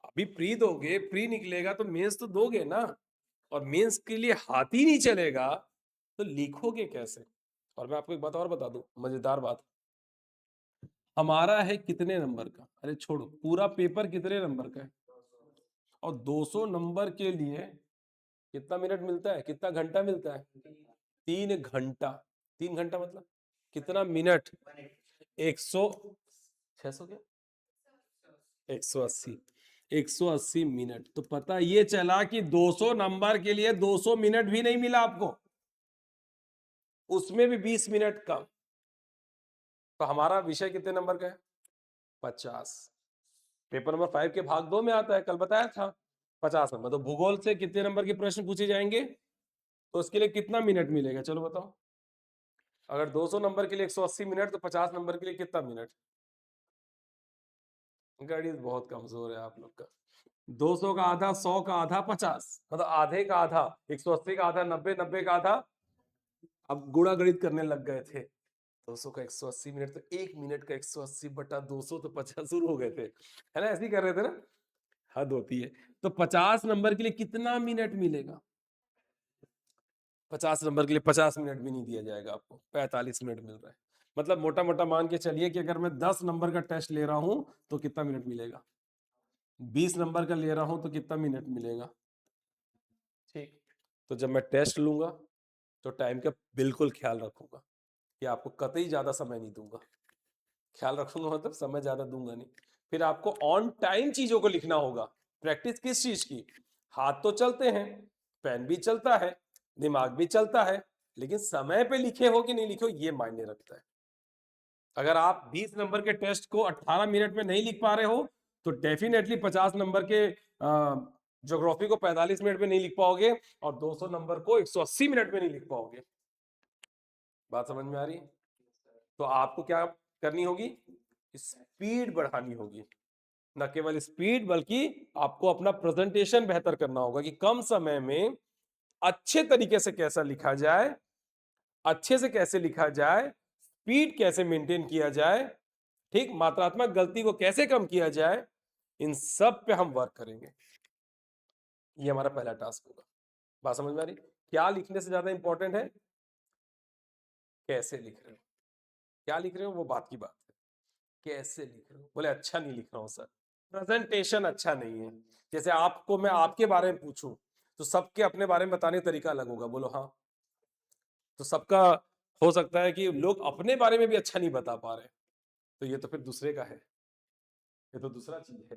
A: अभी प्री दोगे, प्री निकलेगा तो मेंस तो दोगे ना, और मेंस के लिए हाथ ही नहीं चलेगा तो लिखोगे कैसे? और मैं आपको एक बात और बता दूं, मजेदार बात, हमारा है कितने नंबर का? अरे छोड़ो, पूरा पेपर कितने नंबर का है? और 200 नंबर के लिए कितना मिनट मिलता है, कितना घंटा मिलता है? 3 घंटा। 3 घंटा मतलब कितना मिनट? 100, 600 क्या, 180। 180 मिनट। तो पता ये चला कि 200 नंबर के लिए 200 मिनट भी नहीं मिला आपको, उसमें भी 20 मिनट कम। तो हमारा विषय कितने नंबर का है? 50। पेपर नंबर 5 के भाग 2 में आता है, कल बताया था 50 नंबर। तो भूगोल से कितने नंबर के प्रश्न पूछे जाएंगे, तो उसके लिए कितना मिनट मिलेगा, चलो बताओ। अगर 200 नंबर के लिए 180 मिनट, तो 50 नंबर के लिए कितना मिनट? गणित बहुत कमजोर है आप लोग का। 200 का आधा, 100 का आधा, 50, मतलब आधे का आधा, 180 का आधा, 90, 90 का आधा। अब गुणा गणित करने लग गए थे। 200 का 180 मिनट, तो 1 मिनट का 180 बटा 200, तो 50 शुरू हो गए थे, है ना, ऐसे ही कर रहे थे ना, हद होती है। तो 50 नंबर के लिए कितना मिनट मिलेगा? 50 नंबर के लिए 50 मिनट भी नहीं दिया जाएगा आपको, 45 मिनट मिल रहा है। मतलब मोटा मोटा मान के चलिए कि अगर मैं 10 नंबर का टेस्ट ले रहा हूं तो कितना मिनट मिलेगा, 20 नंबर का ले रहा हूं तो कितना मिनट मिलेगा। ठीक, तो जब मैं टेस्ट लूंगा तो टाइम का बिल्कुल ख्याल रखूंगा कि आपको कतई ज्यादा समय नहीं दूंगा। ख्याल रखूंगा मतलब समय ज्यादा दूंगा नहीं। फिर आपको ऑन टाइम चीजों को लिखना होगा। प्रैक्टिस किस चीज की? हाथ तो चलते हैं, पेन भी चलता है, दिमाग भी चलता है, लेकिन समय पे लिखे हो कि नहीं लिखे हो ये मायने रखता है। अगर आप 20 नंबर के टेस्ट को 18 मिनट में नहीं लिख पा रहे हो, तो डेफिनेटली 50 नंबर के ज्योग्राफी को 45 मिनट में नहीं लिख पाओगे, और 200 नंबर को 180 मिनट में नहीं लिख पाओगे। बात समझ में आ रही है? तो आपको क्या करनी होगी? स्पीड बढ़ानी होगी। न केवल स्पीड, बल्कि आपको अपना प्रेजेंटेशन बेहतर करना होगा कि कम समय में अच्छे तरीके से कैसा लिखा जाए, अच्छे से कैसे लिखा जाए, स्पीड कैसे मेंटेन किया जाए, ठीक, मात्रात्मक गलती को कैसे कम किया जाए, इन सब पे हम वर्क करेंगे। ये हमारा पहला टास्क होगा। बात समझ में आ रही? क्या लिखने से ज्यादा इंपॉर्टेंट है कैसे लिख रहे हो। क्या लिख रहे हो वो बात की बात है, कैसे लिख रहे हो। बोले अच्छा नहीं लिख रहा हूं सर, प्रेजेंटेशन अच्छा नहीं है। जैसे आपको मैं आपके बारे में पूछूं तो सबके अपने बारे में बताने का तरीका अलग होगा, बोलो हाँ। तो सबका हो सकता है कि लोग अपने बारे में भी अच्छा नहीं बता पा रहे, तो ये तो फिर दूसरे का है, ये तो दूसरा चीज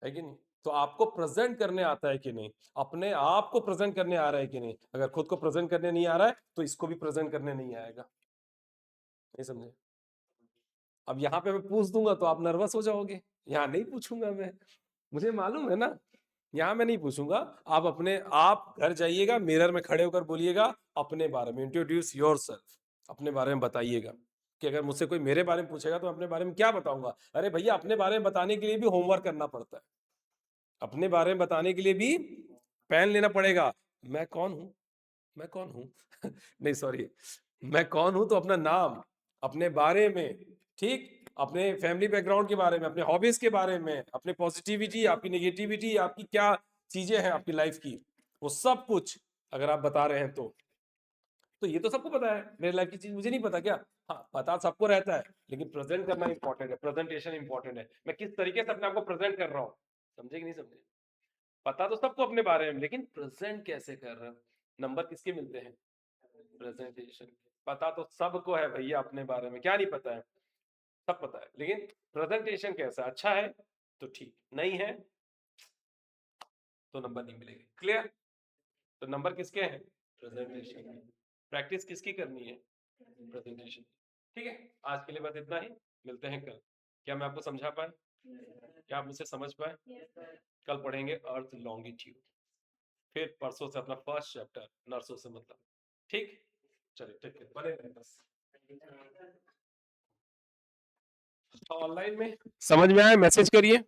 A: है कि नहीं। तो आपको प्रेजेंट करने आता है कि नहीं, अपने आप को प्रेजेंट करने आ रहा है कि नहीं। अगर खुद को प्रेजेंट करने नहीं आ रहा है तो इसको भी प्रेजेंट करने नहीं आएगा। नहीं समझे? अब यहाँ पे मैं पूछ दूंगा तो आप नर्वस हो जाओगे, यहाँ नहीं पूछूंगा मैं, मुझे मालूम है ना, यहाँ मैं नहीं पूछूंगा। आप अपने आप घर जाइएगा, मिरर में खड़े होकर बोलिएगा अपने बारे में, इंट्रोड्यूस योरसेल्फ, अपने बारे में बताइएगा। कि अगर मुझसे कोई मेरे बारे में पूछेगा तो अपने बारे में क्या बताऊंगा? अरे भैया, अपने बारे में बताने के लिए भी होमवर्क करना पड़ता है, अपने बारे में बताने के लिए भी पेन लेना पड़ेगा। मैं कौन हूं, मैं कौन हूं नहीं सॉरी, मैं कौन हूं, तो अपना नाम, अपने बारे में, ठीक, अपने फैमिली बैकग्राउंड के बारे में, अपने हॉबीज के बारे में, अपने पॉजिटिविटी, आपकी नेगेटिविटी, आपकी क्या चीजें हैं आपकी लाइफ की, वो सब कुछ अगर आप बता रहे हैं तो ये तो सबको पता है। मेरे लाइफ की चीज मुझे नहीं पता क्या? हाँ, पता सबको रहता है, लेकिन प्रेजेंट करना इंपॉर्टेंट है, प्रेजेंटेशन इंपॉर्टेंट है। मैं किस तरीके से अपने आप को प्रेजेंट कर रहा हूँ, समझे कि नहीं समझे? पता तो सबको अपने बारे में, लेकिन प्रेजेंट कैसे कर रहे हैं। नंबर किसके मिलते हैं? प्रेजेंटेशन। पता तो सबको है भैया अपने बारे में, क्या नहीं पता है, सब पता है, लेकिन प्रेजेंटेशन कैसा, अच्छा है तो ठीक, नहीं है तो नंबर नहीं मिलेंगे। क्लियर? तो नंबर किसके हैं? प्रेजेंटेशन। प्रैक्टिस किसकी करनी है? प्रेजेंटेशन। ठीक है, आज के लिए बस इतना ही, मिलते हैं कल। क्या मैं आपको समझा पाए? क्या आप मुझसे समझ पाए? कल पढ़ेंगे अर्थ लॉन्गिट्यूड, फिर परसों से अपना फर्स्ट चैप्टर नर्सों से मतलब। ठीक, चलिए ठीक है, बने रहें बस। ऑनलाइन में समझ में आए मैसेज करिए।